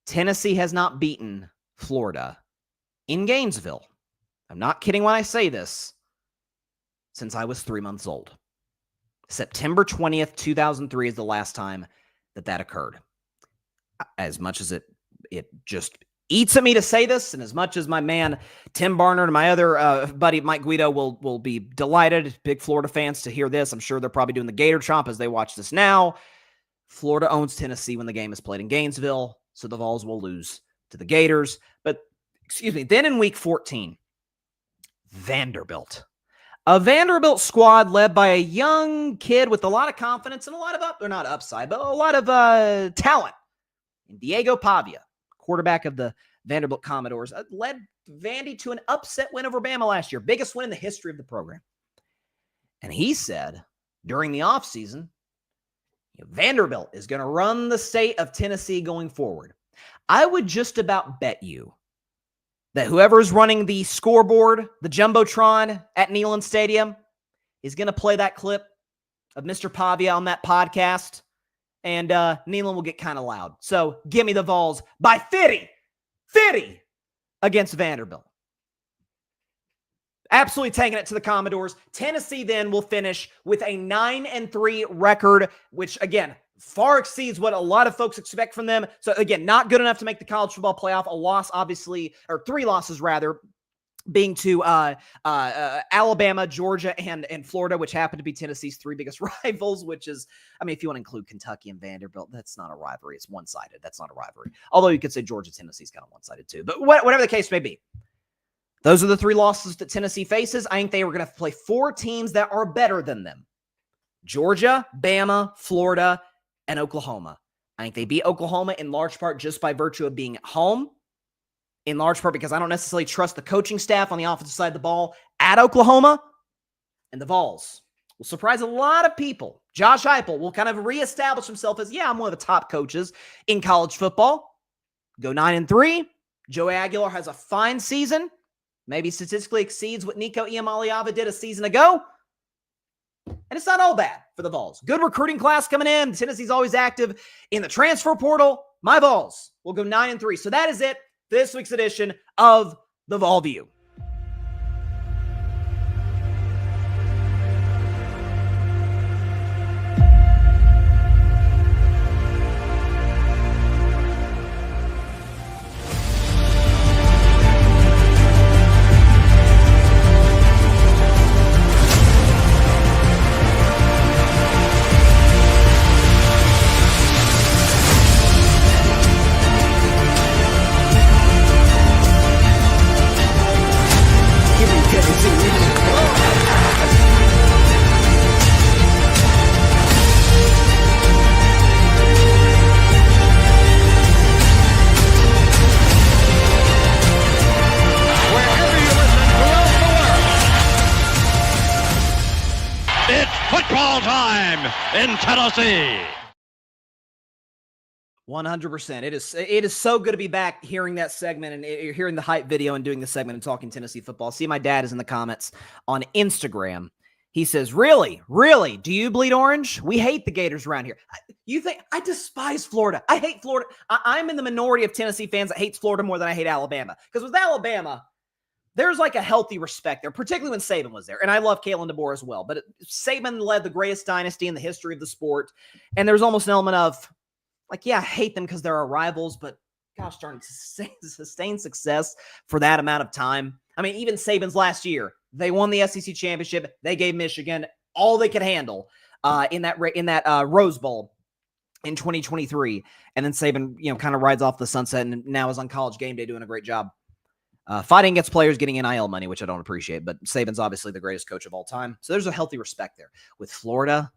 Speaker 1: Tennessee has not beaten Florida in Gainesville. I'm not kidding when I say this. Since I was 3 months old. September 20th, 2003 is the last time that occurred. As much as it just eats at me to say this, and as much as my man Tim Barnard and my other buddy Mike Guido will be delighted, big Florida fans, to hear this. I'm sure they're probably doing the Gator chomp as they watch this now. Florida owns Tennessee when the game is played in Gainesville, so the Vols will lose to the Gators. But, then in week 14, Vanderbilt. A Vanderbilt squad led by a young kid with a lot of confidence and a lot of talent. And Diego Pavia, quarterback of the Vanderbilt Commodores, led Vandy to an upset win over Bama last year. Biggest win in the history of the program. And he said during the offseason, Vanderbilt is going to run the state of Tennessee going forward. I would just about bet you that whoever is running the scoreboard, the Jumbotron at Neyland Stadium, is going to play that clip of Mr. Pavia on that podcast, and Neyland will get kind of loud. So give me the Vols by 50 against Vanderbilt. Absolutely taking it to the Commodores. Tennessee then will finish with a 9-3 record, which, again, far exceeds what a lot of folks expect from them. So, again, not good enough to make the college football playoff. A loss, obviously, or 3 losses, rather, being to Alabama, Georgia, and Florida, which happen to be Tennessee's 3 biggest rivals, which is, I mean, if you want to include Kentucky and Vanderbilt, that's not a rivalry. It's one-sided. That's not a rivalry. Although you could say Georgia, Tennessee's kind of one-sided too. But whatever the case may be, those are the 3 losses that Tennessee faces. I think they were going to play 4 teams that are better than them. Georgia, Bama, Florida, and Oklahoma. I think they beat Oklahoma in large part just by virtue of being at home, in large part because I don't necessarily trust the coaching staff on the offensive side of the ball at Oklahoma. And the Vols will surprise a lot of people. Josh Heupel will kind of reestablish himself as, yeah, I'm one of the top coaches in college football. Go 9-3. Joey Aguilar has a fine season. Maybe statistically exceeds what Nico Iamaleava did a season ago. And it's not all bad for the Vols. Good recruiting class coming in. Tennessee's always active in the transfer portal. My Vols will go 9-3. So that is it for this week's edition of the Vol View.
Speaker 2: Football time in Tennessee.
Speaker 1: 100%. It is so good to be back hearing that segment and hearing the hype video and doing the segment and talking Tennessee football. See, my dad is in the comments on Instagram. He says, really? Do you bleed orange? We hate the Gators around here. You think I despise Florida? I hate Florida. I'm in the minority of Tennessee fans that hates Florida more than I hate Alabama. Because with Alabama, there's like a healthy respect there, particularly when Saban was there. And I love Kalen DeBoer as well. But Saban led the greatest dynasty in the history of the sport. And there's almost an element of, like, yeah, I hate them because they're our rivals. But gosh darn, sustain success for that amount of time. I mean, even Saban's last year, they won the SEC championship. They gave Michigan all they could handle in that Rose Bowl in 2023. And then Saban, kind of rides off the sunset and now is on College Game Day doing a great job. Fighting against players getting NIL money, which I don't appreciate, but Saban's obviously the greatest coach of all time. So there's a healthy respect there. With Florida,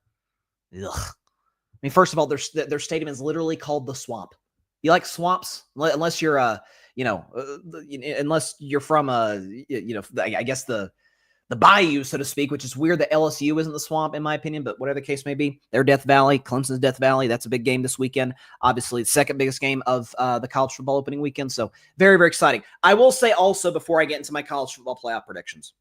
Speaker 1: ugh. I mean, first of all, their stadium is literally called the Swamp. You like swamps? Unless you're, unless you're from, I guess the bayou, so to speak, which is weird that LSU isn't the Swamp, in my opinion, but whatever the case may be. They're Death Valley, Clemson's Death Valley. That's a big game this weekend. Obviously, the second biggest game of the college football opening weekend. So very, very exciting. I will say also, before I get into my college football playoff predictions,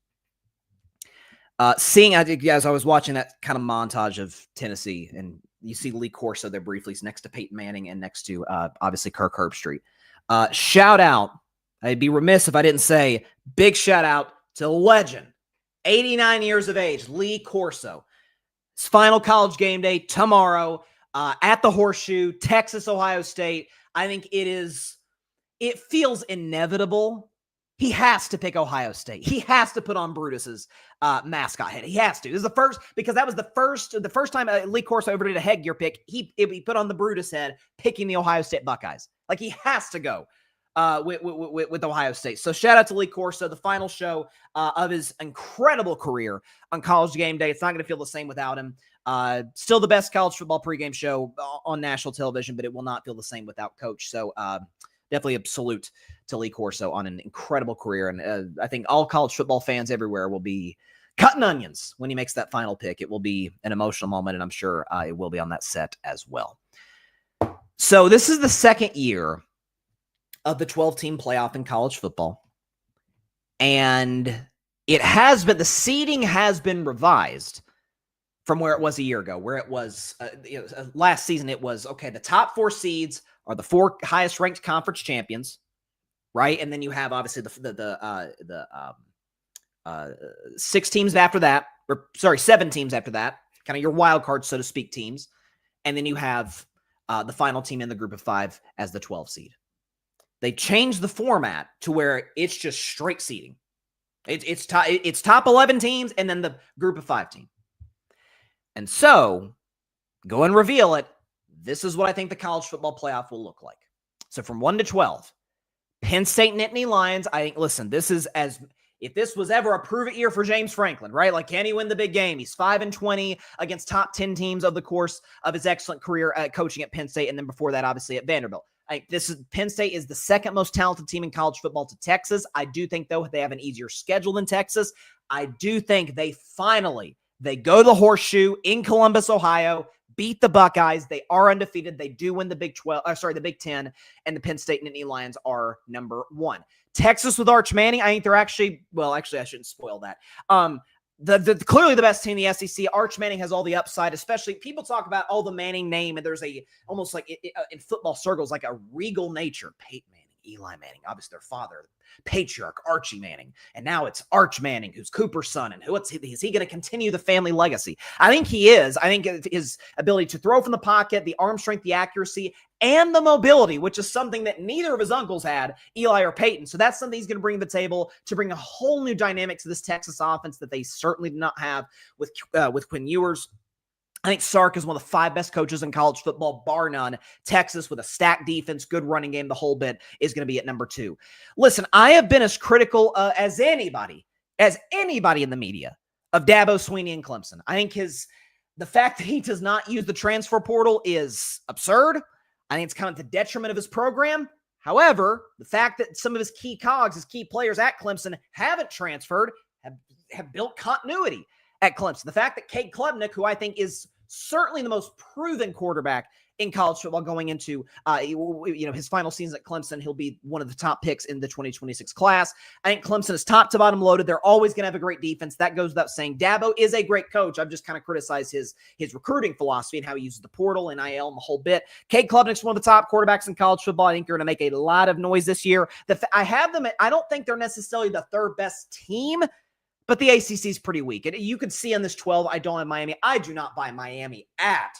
Speaker 1: as I was watching that kind of montage of Tennessee, and you see Lee Corso there briefly. He's next to Peyton Manning and next to, obviously, Kirk Herbstreit. Shout out. I'd be remiss if I didn't say big shout out to legend. 89 years of age, Lee Corso. His final College Game Day tomorrow at the Horseshoe, Texas, Ohio State. I think it feels inevitable. He has to pick Ohio State. He has to put on Brutus's mascot head. He has to. This is the first, because that was the first time Lee Corso ever did a headgear pick. He put on the Brutus head, picking the Ohio State Buckeyes. Like, he has to go with Ohio State. So shout out to Lee Corso, the final show of his incredible career on College Game Day. It's not going to feel the same without him. Still the best college football pregame show on national television, but it will not feel the same without Coach. So definitely a salute to Lee Corso on an incredible career. And I think all college football fans everywhere will be cutting onions when he makes that final pick. It will be an emotional moment, and I'm sure it will be on that set as well. So this is the second year of the 12-team playoff in college football. And the seeding has been revised from where it was a year ago, where it was last season. It was, okay, the top 4 seeds are the 4 highest ranked conference champions, right? And then you have obviously the 6 teams after that, or sorry, 7 teams after that, kind of your wild card, so to speak, teams. And then you have the final team in the group of 5 as the 12 seed. They changed the format to where it's just straight seeding. It's top 11 teams and then the group of 5 team. And so, go and reveal it. This is what I think the college football playoff will look like. So from 1 to 12, Penn State Nittany Lions. I think, listen, this is if this was ever a prove-it year for James Franklin, right? Like, can he win the big game? He's 5-20 against top 10 teams of the course of his excellent career coaching at Penn State, and then before that, obviously, at Vanderbilt. Penn State is the second most talented team in college football to Texas. I do think, though, they have an easier schedule than Texas. I do think they go to the Horseshoe in Columbus, Ohio, beat the Buckeyes. They are undefeated. They do win the Big 10, and the Penn State Nittany Lions are number 1. Texas with Arch Manning, I think they're actually, I shouldn't spoil that. Clearly the best team in the SEC. Arch Manning has all the upside, especially people talk about all the Manning name, and there's almost like in football circles, like a regal nature. Peyton Manning, Eli Manning, obviously their father, patriarch Archie Manning, and now it's Arch Manning, who's Cooper's son, and is he going to continue the family legacy? I think he is. I think his ability to throw from the pocket, the arm strength, the accuracy, and the mobility, which is something that neither of his uncles had, Eli or Peyton. So that's something he's going to bring to the table to bring a whole new dynamic to this Texas offense that they certainly did not have with Quinn Ewers. I think Sark is one of the 5 best coaches in college football, bar none. Texas, with a stacked defense, good running game, the whole bit, is going to be at number 2. Listen, I have been as critical as anybody in the media of Dabo Swinney and Clemson. I think the fact that he does not use the transfer portal is absurd. I think it's kind of the detriment of his program. However, the fact that some of his key cogs, his key players at Clemson, haven't transferred, have built continuity at Clemson. The fact that Cade Klubnik, who I think is certainly the most proven quarterback in college football going into his final season at Clemson, he'll be one of the top picks in the 2026 class. I think Clemson is top to bottom loaded. They're always going to have a great defense. That goes without saying. Dabo is a great coach. I've just kind of criticized his recruiting philosophy and how he uses the portal and NIL and the whole bit. Cade Klubnik's one of the top quarterbacks in college football. I think they're going to make a lot of noise this year. I don't think they're necessarily the 3rd best team, but the ACC is pretty weak. And you can see on this 12, I don't have Miami. I do not buy Miami at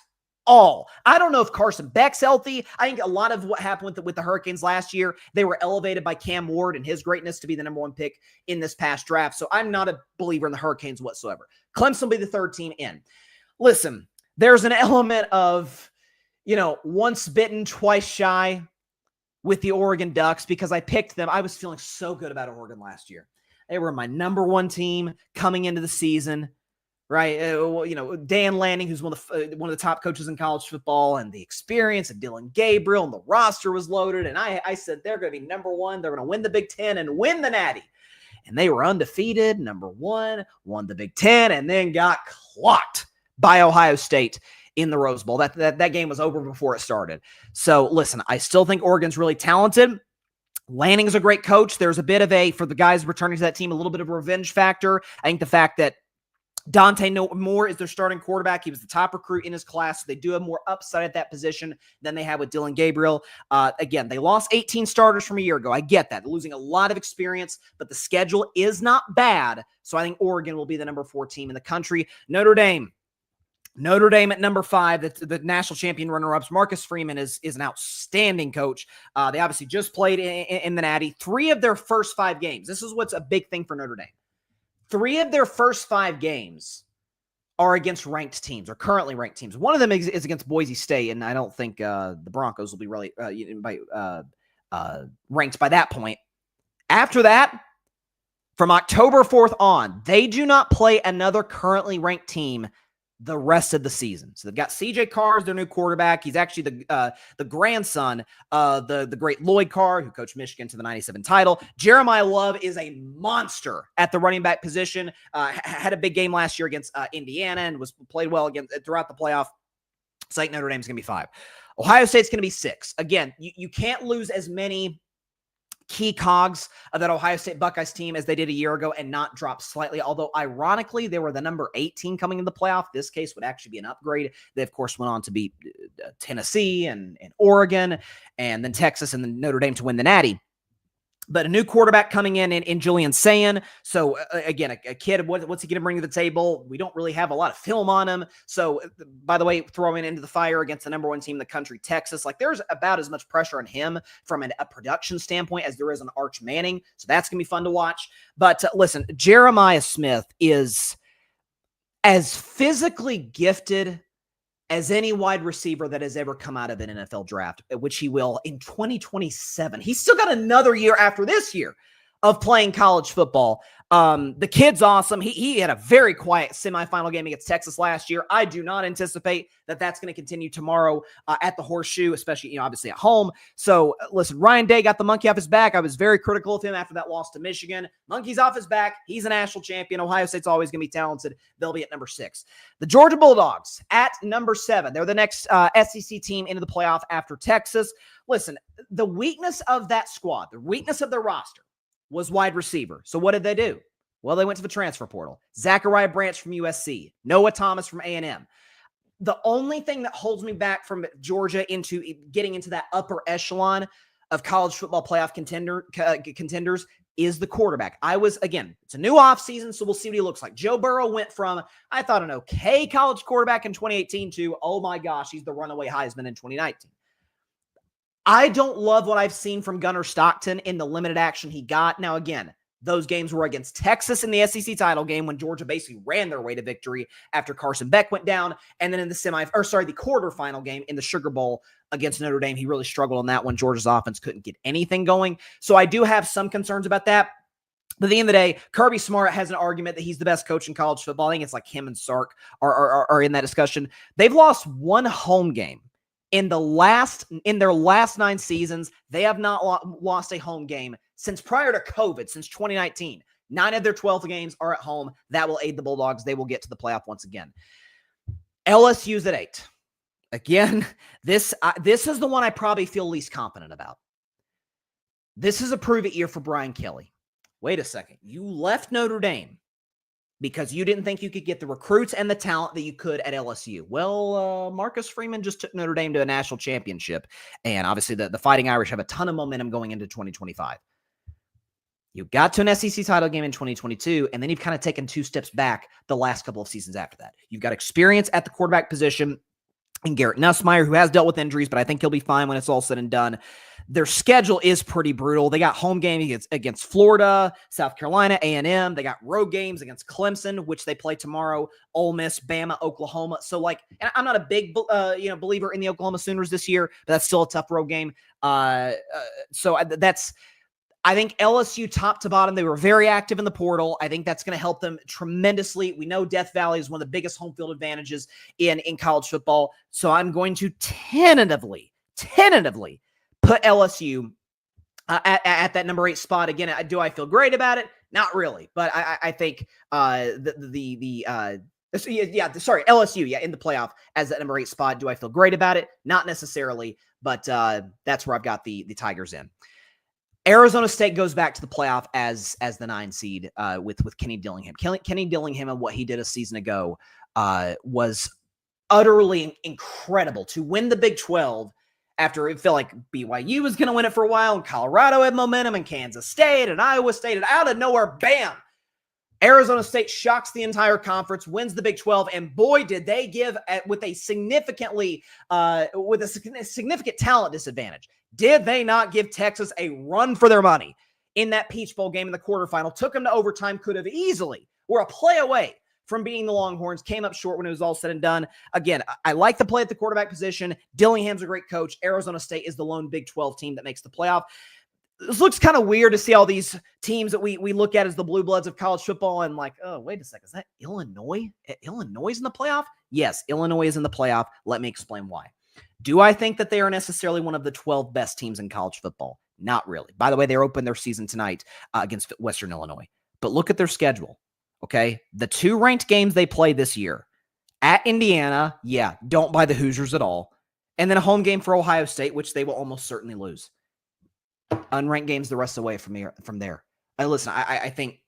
Speaker 1: all. I don't know if Carson Beck's healthy. I think a lot of what happened with the Hurricanes last year, they were elevated by Cam Ward and his greatness to be the number 1 pick in this past draft. So I'm not a believer in the Hurricanes whatsoever. Clemson will be the 3rd team in. Listen, there's an element of, once bitten, twice shy with the Oregon Ducks because I picked them. I was feeling so good about Oregon last year. They were my number 1 team coming into the season, right? Dan Lanning, who's one of the top coaches in college football, and the experience of Dylan Gabriel, and the roster was loaded. And I said they're going to be number 1. They're going to win the Big Ten and win the Natty. And they were undefeated, number 1, won the Big Ten, and then got clocked by Ohio State in the Rose Bowl. That game was over before it started. So listen, I still think Oregon's really talented. Lanning's a great coach. There's a bit of for the guys returning to that team, a little bit of a revenge factor. I think the fact that Dante Moore is their starting quarterback. He was the top recruit in his class. So they do have more upside at that position than they had with Dylan Gabriel. Again, they lost 18 starters from a year ago. I get that. They're losing a lot of experience, but the schedule is not bad. So I think Oregon will be the number 4 team in the country. Notre Dame at number 5, the national champion runner-ups. Marcus Freeman is an outstanding coach. They obviously just played in the Natty. 3 of their first 5 games. This is what's a big thing for Notre Dame. 3 of their first 5 games are against ranked teams, or currently ranked teams. One of them is against Boise State, and I don't think the Broncos will be really ranked by that point. After that, from October 4th on, they do not play another currently ranked team the rest of the season. So they've got CJ Carr as their new quarterback. He's actually the grandson of the great Lloyd Carr, who coached Michigan to the 97 title. Jeremiah Love is a monster at the running back position. Had a big game last year against Indiana and played well throughout the playoff. So I think Notre Dame's going to be 5. Ohio State's going to be 6. Again, you can't lose as many key cogs of that Ohio State Buckeyes team as they did a year ago and not drop slightly. Although, ironically, they were the number 8 team coming into the playoff. This case would actually be an upgrade. They, of course, went on to beat Tennessee and Oregon and then Texas and then Notre Dame to win the Natty. But a new quarterback coming in Julian Sayin. So, again, a kid, what's he going to bring to the table? We don't really have a lot of film on him. So, by the way, throwing into the fire against the number 1 team in the country, Texas, like there's about as much pressure on him from a production standpoint as there is on Arch Manning. So that's going to be fun to watch. But listen, Jeremiah Smith is as physically gifted as any wide receiver that has ever come out of an NFL draft, which he will in 2027. He's still got another year after this year of playing college football. The kid's awesome. He had a very quiet semifinal game against Texas last year. I do not anticipate that that's going to continue tomorrow at the Horseshoe, especially, obviously at home. So listen, Ryan Day got the monkey off his back. I was very critical of him after that loss to Michigan. Monkey's off his back. He's a national champion. Ohio State's always going to be talented. They'll be at number 6. The Georgia Bulldogs at number 7. They're the next SEC team into the playoff after Texas. Listen, the weakness of that squad, the weakness of their roster, was wide receiver. So what did they do? Well, they went to the transfer portal. Zachariah Branch from USC. Noah Thomas from A&M. The only thing that holds me back from Georgia into getting into that upper echelon of college football playoff contenders is the quarterback. It's a new offseason, so we'll see what he looks like. Joe Burrow went from, I thought, an okay college quarterback in 2018 to, oh my gosh, he's the runaway Heisman in 2019. I don't love what I've seen from Gunnar Stockton in the limited action he got. Now, again, those games were against Texas in the SEC title game when Georgia basically ran their way to victory after Carson Beck went down. And then in the quarterfinal game in the Sugar Bowl against Notre Dame, he really struggled on that one. Georgia's offense couldn't get anything going. So I do have some concerns about that. But at the end of the day, Kirby Smart has an argument that he's the best coach in college football. I think it's like him and Sark are in that discussion. They've lost one home game. In their last 9 seasons, they have not lost a home game since prior to COVID, since 2019. 9 of their 12 games are at home. That will aid the Bulldogs. They will get to the playoff once again. LSU's at 8. Again, this is the one I probably feel least confident about. This is a prove-it year for Brian Kelly. Wait a second. You left Notre Dame because you didn't think you could get the recruits and the talent that you could at LSU. Well, Marcus Freeman just took Notre Dame to a national championship, and obviously the Fighting Irish have a ton of momentum going into 2025. You got to an SEC title game in 2022, and then you've kind of taken 2 steps back the last couple of seasons after that. You've got experience at the quarterback position in Garrett Nussmeier, who has dealt with injuries, but I think he'll be fine when it's all said and done. Their schedule is pretty brutal. They got home games against Florida, South Carolina, A&M. They got road games against Clemson, which they play tomorrow, Ole Miss, Bama, Oklahoma. So, and I'm not a big believer in the Oklahoma Sooners this year, but that's still a tough road game. I think LSU top to bottom, they were very active in the portal. I think that's going to help them tremendously. We know Death Valley is one of the biggest home field advantages in college football. So I'm going to tentatively put LSU at that number 8 spot. Again, do I feel great about it? Not really. But I think LSU, in the playoff as that number 8 spot. Do I feel great about it? Not necessarily, but that's where I've got the Tigers in. Arizona State goes back to the playoff as the 9 seed with Kenny Dillingham. Kenny Dillingham and what he did a season ago was utterly incredible to win the Big 12 after it felt like BYU was going to win it for a while and Colorado had momentum and Kansas State and Iowa State, and out of nowhere, bam! Arizona State shocks the entire conference, wins the Big 12, and boy, did they give with a significant talent disadvantage. Did they not give Texas a run for their money in that Peach Bowl game in the quarterfinal? Took them to overtime, could have easily, were a play away from beating the Longhorns, came up short when it was all said and done. Again, I like the play at the quarterback position. Dillingham's a great coach. Arizona State is the lone Big 12 team that makes the playoff. This looks kind of weird to see all these teams that we look at as the blue bloods of college football and like, oh, wait a second, is that Illinois? Illinois is in the playoff? Yes, Illinois is in the playoff. Let me explain why. Do I think that they are necessarily one of the 12 best teams in college football? Not really. By the way, they open their season tonight against Western Illinois. But look at their schedule, okay? The 2 ranked games they play this year. At Indiana, don't buy the Hoosiers at all. And then a home game for Ohio State, which they will almost certainly lose. Unranked games the rest of the way from there. Listen, I think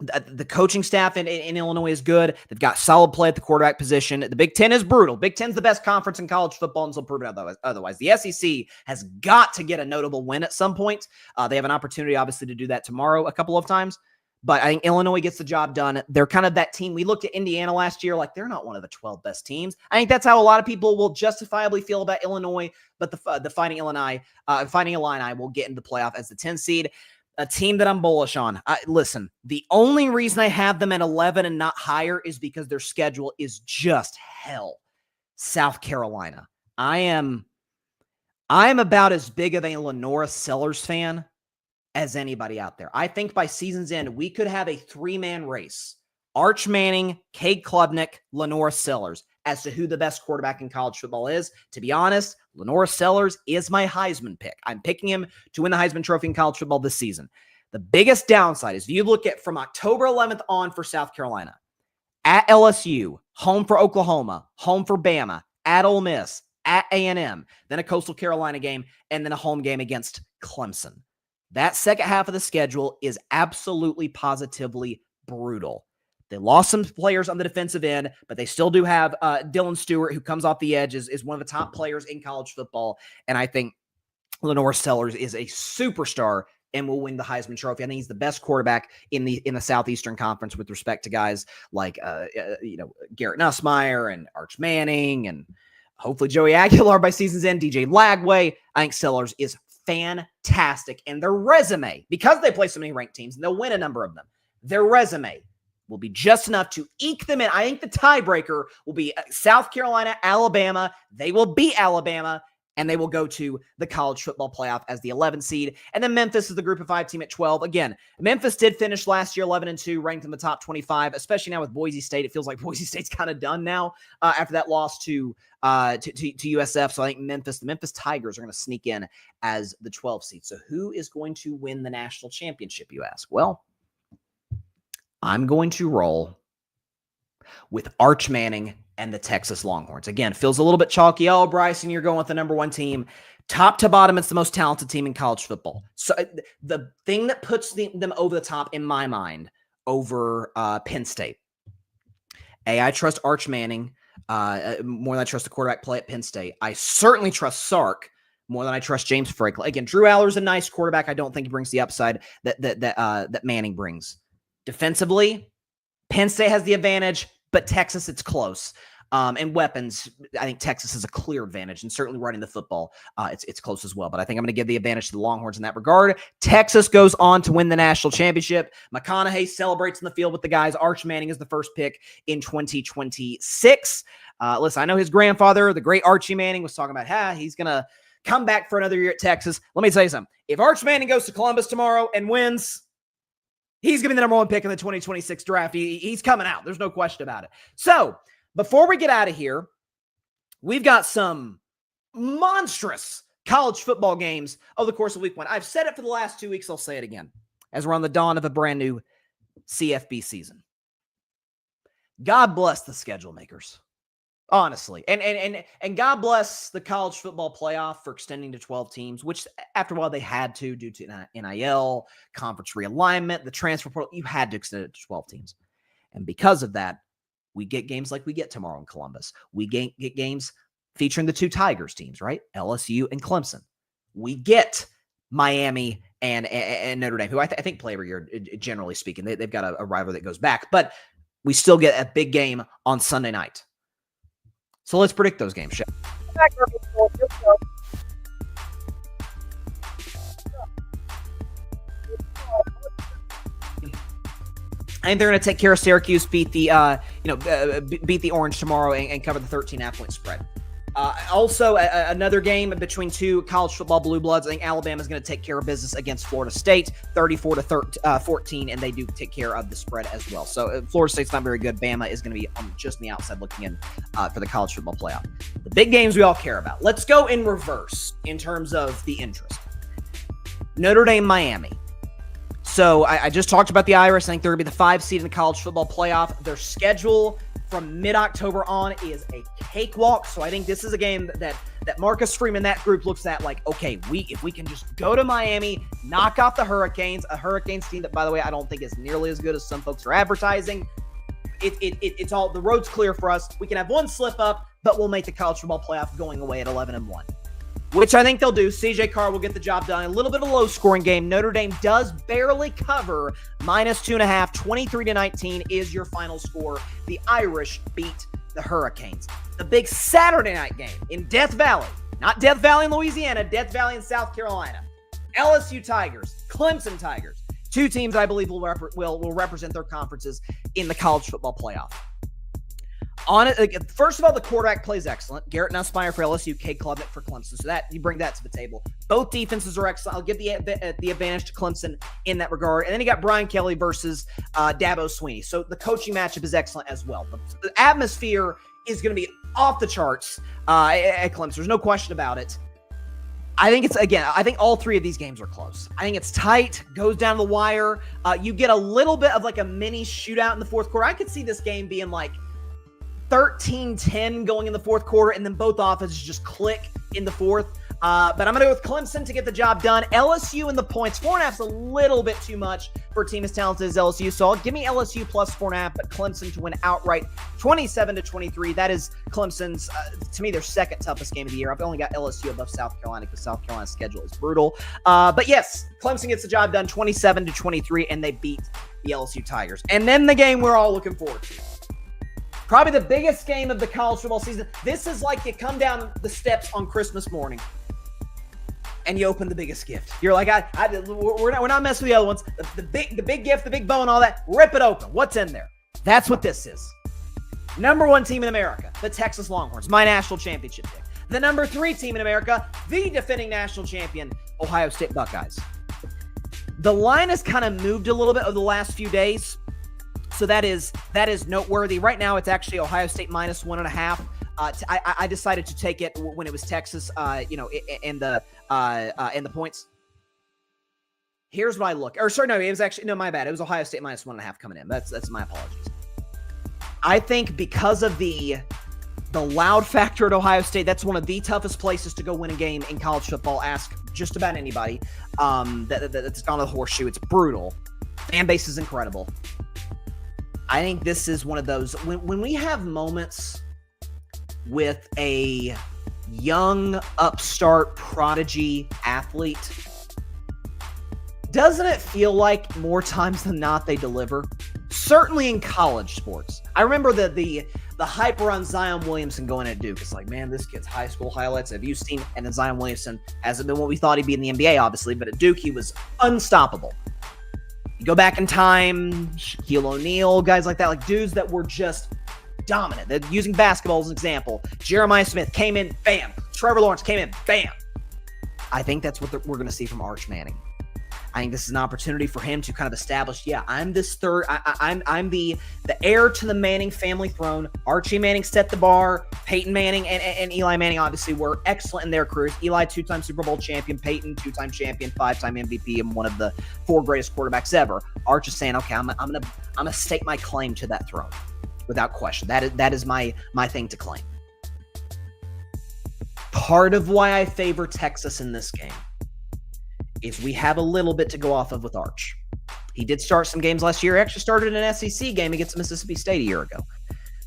Speaker 1: the coaching staff in Illinois is good. They've got solid play at the quarterback position. The Big Ten is brutal. Big Ten's the best conference in college football until proven otherwise. The SEC has got to get a notable win at some point. They have an opportunity, obviously, to do that tomorrow a couple of times. But I think Illinois gets the job done. They're kind of that team. We looked at Indiana last year like they're not one of the 12 best teams. I think that's how a lot of people will justifiably feel about Illinois. But the Fighting Illini will get into the playoff as the 10 seed. A team that I'm bullish on. Listen, the only reason I have them at 11 and not higher is because their schedule is just hell. South Carolina. I am about as big of a Lenora Sellers fan as anybody out there. I think by season's end, we could have a 3-man race. Arch Manning, Cade Klubnik, Lenora Sellers as to who the best quarterback in college football is. To be honest, Lenora Sellers is my Heisman pick. I'm picking him to win the Heisman Trophy in college football this season. The biggest downside is if you look at from October 11th on for South Carolina, at LSU, home for Oklahoma, home for Bama, at Ole Miss, at A&M, then a Coastal Carolina game, and then a home game against Clemson. That second half of the schedule is absolutely positively brutal. They lost some players on the defensive end, but they still do have Dylan Stewart, who comes off the edge, is one of the top players in college football. And I think Lenora Sellers is a superstar and will win the Heisman Trophy. I think he's the best quarterback in the Southeastern Conference with respect to guys like Garrett Nussmeier and Arch Manning and hopefully Joey Aguilar by season's end, DJ Lagway. I think Sellers is fantastic. And their resume, because they play so many ranked teams, and they'll win a number of them, their resume will be just enough to eke them in. I think the tiebreaker will be South Carolina, Alabama. They will beat Alabama, and they will go to the college football playoff as the 11 seed. And then Memphis is the group of 5 team at 12. Again, Memphis did finish last year 11-2, ranked in the top 25, especially now with Boise State. It feels like Boise State's kind of done now after that loss to USF. So I think the Memphis Tigers are going to sneak in as the 12 seed. So who is going to win the national championship, you ask? Well, I'm going to roll with Arch Manning and the Texas Longhorns. Again, feels a little bit chalky. Oh, Bryson, you're going with the number 1 team. Top to bottom, it's the most talented team in college football. So the thing that puts them over the top in my mind over Penn State. I trust Arch Manning more than I trust the quarterback play at Penn State. I certainly trust Sark more than I trust James Franklin. Again, Drew Aller's a nice quarterback. I don't think he brings the upside that Manning brings. Defensively, Penn State has the advantage, but Texas, it's close. And weapons, I think Texas has a clear advantage, and certainly running the football, it's close as well. But I think I'm going to give the advantage to the Longhorns in that regard. Texas goes on to win the national championship. McConaughey celebrates in the field with the guys. Arch Manning is the first pick in 2026. Listen, I know his grandfather, the great Archie Manning, was talking about, he's going to come back for another year at Texas. Let me tell you something. If Arch Manning goes to Columbus tomorrow and wins, he's going to be the number 1 pick in the 2026 draft. He's coming out. There's no question about it. So before we get out of here, we've got some monstrous college football games over the course of week 1. I've said it for the last 2 weeks. I'll say it again as we're on the dawn of a brand new CFB season. God bless the schedule makers, honestly. And God bless the college football playoff for extending to 12 teams, which after a while they had to due to NIL, conference realignment, the transfer portal. You had to extend it to 12 teams. And because of that, we get games like we get tomorrow in Columbus. We get games featuring the 2 Tigers teams, right? LSU and Clemson. We get Miami and Notre Dame, who I think play every year, generally speaking. They've got a rivalry that goes back. But we still get a big game on Sunday night. So let's predict those games, shall we? I think they're going to take care of Syracuse, beat the Orange tomorrow and cover the 13.5-point spread. Also, another game between 2 college football blue bloods. I think Alabama is going to take care of business against Florida State, 34-14, and they do take care of the spread as well. So Florida State's not very good. Bama is going to be just on the outside looking in for the college football playoff. The big games we all care about. Let's go in reverse in terms of the interest. Notre Dame, Miami. So I just talked about the Irish. I think they're going to be the 5 seed in the college football playoff. Their schedule from mid-October on is a cakewalk. So I think this is a game that that Marcus Freeman, that group looks at like, okay, if we can just go to Miami, knock off the Hurricanes, a Hurricanes team that, by the way, I don't think is nearly as good as some folks are advertising. It's all, the road's clear for us. We can have one slip up, but we'll make the college football playoff going away at 11-1. Which I think they'll do. CJ Carr will get the job done. A little bit of a low-scoring game. Notre Dame does barely cover -2.5. 23-19 is your final score. The Irish beat the Hurricanes. The big Saturday night game in Death Valley. Not Death Valley in Louisiana, Death Valley in South Carolina. LSU Tigers, Clemson Tigers. Two teams I believe will represent their conferences in the college football playoff. First of all, the quarterback plays excellent. Garrett Nussmeier for LSU, Cade Klubnik for Clemson. So that you bring that to the table. Both defenses are excellent. I'll give the advantage to Clemson in that regard. And then you got Brian Kelly versus Dabo Swinney. So the coaching matchup is excellent as well. The atmosphere is going to be off the charts at Clemson. There's no question about it. I think all three of these games are close. I think it's tight, goes down to the wire. You get a little bit of like a mini shootout in the fourth quarter. I could see this game being like 13-10 going in the fourth quarter, and then both offenses just click in the fourth. But I'm going to go with Clemson to get the job done. LSU in the points. 4.5 is a little bit too much for a team as talented as LSU. So I'll give me LSU plus 4.5, but Clemson to win outright 27-23. That is Clemson's, to me, their second toughest game of the year. I've only got LSU above South Carolina because South Carolina's schedule is brutal. But yes, Clemson gets the job done 27-23, and they beat the LSU Tigers. And then the game we're all looking forward to. Probably the biggest game of the college football season. This is like you come down the steps on Christmas morning and you open the biggest gift. You're like, we're not messing with the other ones. The big gift, the big bow and all that. Rip it open. What's in there? That's what this is. Number 1 team in America, the Texas Longhorns, my national championship pick. The number 3 team in America, the defending national champion, Ohio State Buckeyes. The line has kind of moved a little bit over the last few days. So that is noteworthy. Right now, it's actually Ohio State -1.5. I decided to take it when it was Texas, in the points. Here's what I look. Or sorry, no, it was actually my bad. It was Ohio State -1.5 coming in. That's my apologies. I think because of the loud factor at Ohio State, that's one of the toughest places to go win a game in college football. Ask just about anybody that's gone to the horseshoe. It's brutal. Fan base is incredible. I think this is one of those, when we have moments with a young, upstart, prodigy athlete, doesn't it feel like more times than not they deliver? Certainly in college sports. I remember the hype around Zion Williamson going at Duke. It's like, man, this kid's high school highlights. Have you seen? And then Zion Williamson hasn't been what we thought he'd be in the NBA, obviously, but at Duke, he was unstoppable. You go back in time, Shaquille O'Neal, guys like that, like dudes that were just dominant. They're using basketball as an example. Jeremiah Smith came in, bam. Trevor Lawrence came in, bam. I think that's what we're going to see from Arch Manning. I think this is an opportunity for him to kind of establish, I'm this third, I'm the heir to the Manning family throne. Archie Manning set the bar. Peyton Manning and Eli Manning obviously were excellent in their careers. Eli, 2-time Super Bowl champion. Peyton, 2-time champion, 5-time MVP, and one of the 4 greatest quarterbacks ever. Arch is saying, okay, I'm gonna stake my claim to that throne without question. That is my thing to claim. Part of why I favor Texas in this game is we have a little bit to go off of with Arch. He did start some games last year. He actually started an SEC game against Mississippi State a year ago.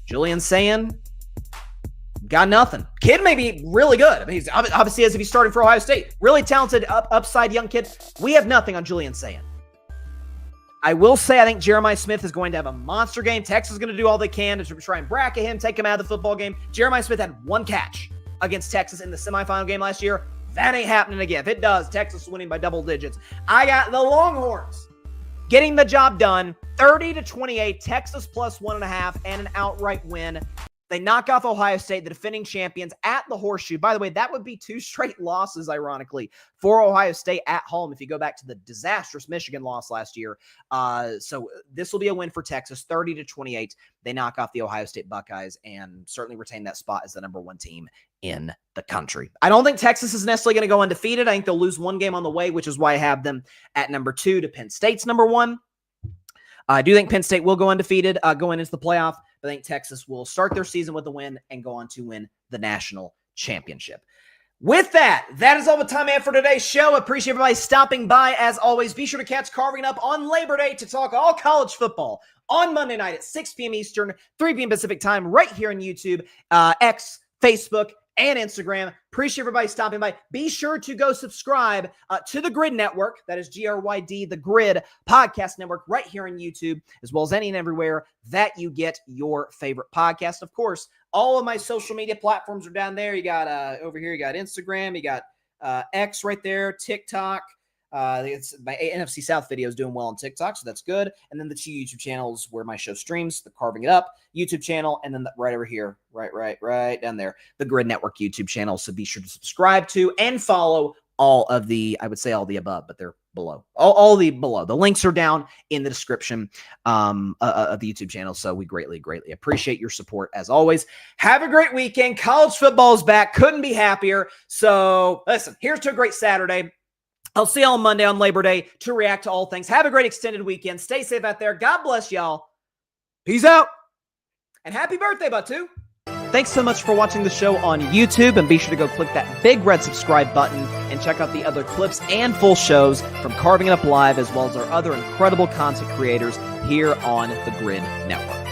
Speaker 1: Julian Sand got nothing. Kid may be really good. I mean, he's obviously as if he's starting for Ohio State. Really talented, upside young kid. We have nothing on Julian Sand. I will say I think Jeremiah Smith is going to have a monster game. Texas is going to do all they can to try and bracket him, take him out of the football game. Jeremiah Smith had 1 catch against Texas in the semifinal game last year. That ain't happening again. If it does, Texas is winning by double digits. I got the Longhorns getting the job done, 30-28, Texas plus 1.5, and an outright win. They knock off Ohio State, the defending champions, at the Horseshoe. By the way, that would be 2 straight losses, ironically, for Ohio State at home if you go back to the disastrous Michigan loss last year. So this will be a win for Texas, 30-28. They knock off the Ohio State Buckeyes and certainly retain that spot as the number 1 team in the country. I don't think Texas is necessarily going to go undefeated. I think they'll lose 1 game on the way, which is why I have them at number 2 to Penn State's number 1. I do think Penn State will go undefeated going into the playoff. I think Texas will start their season with a win and go on to win the national championship. With that is all the time I have for today's show. Appreciate everybody stopping by. As always, be sure to catch Carving It Up on Labor Day to talk all college football on Monday night at 6 p.m. Eastern, 3 p.m. Pacific time, right here on YouTube, X, Facebook, and Instagram. Appreciate everybody stopping by. Be sure to go subscribe to the Grid Network. That is GRYD, the Grid Podcast Network, right here on YouTube, as well as any and everywhere that you get your favorite podcast. Of course, all of my social media platforms are down there. You got over here, you got Instagram, you got X right there, TikTok. It's my NFC South video is doing well on TikTok, so that's good. And then the two YouTube channels where my show streams, the Carving It Up YouTube channel, and then right over here, right down there, the Grid Network YouTube channel. So be sure to subscribe to and follow all of the, I would say all the above, but they're below. All the below. The links are down in the description of the YouTube channel. So we greatly appreciate your support as always. Have a great weekend. College football is back. Couldn't be happier. So listen, here's to a great Saturday. I'll see y'all on Monday on Labor Day to react to all things. Have a great extended weekend. Stay safe out there. God bless y'all. Peace out. And happy birthday, Batu. Thanks so much for watching the show on YouTube, and be sure to go click that big red subscribe button and check out the other clips and full shows from Carving It Up Live, as well as our other incredible content creators here on the Grid Network.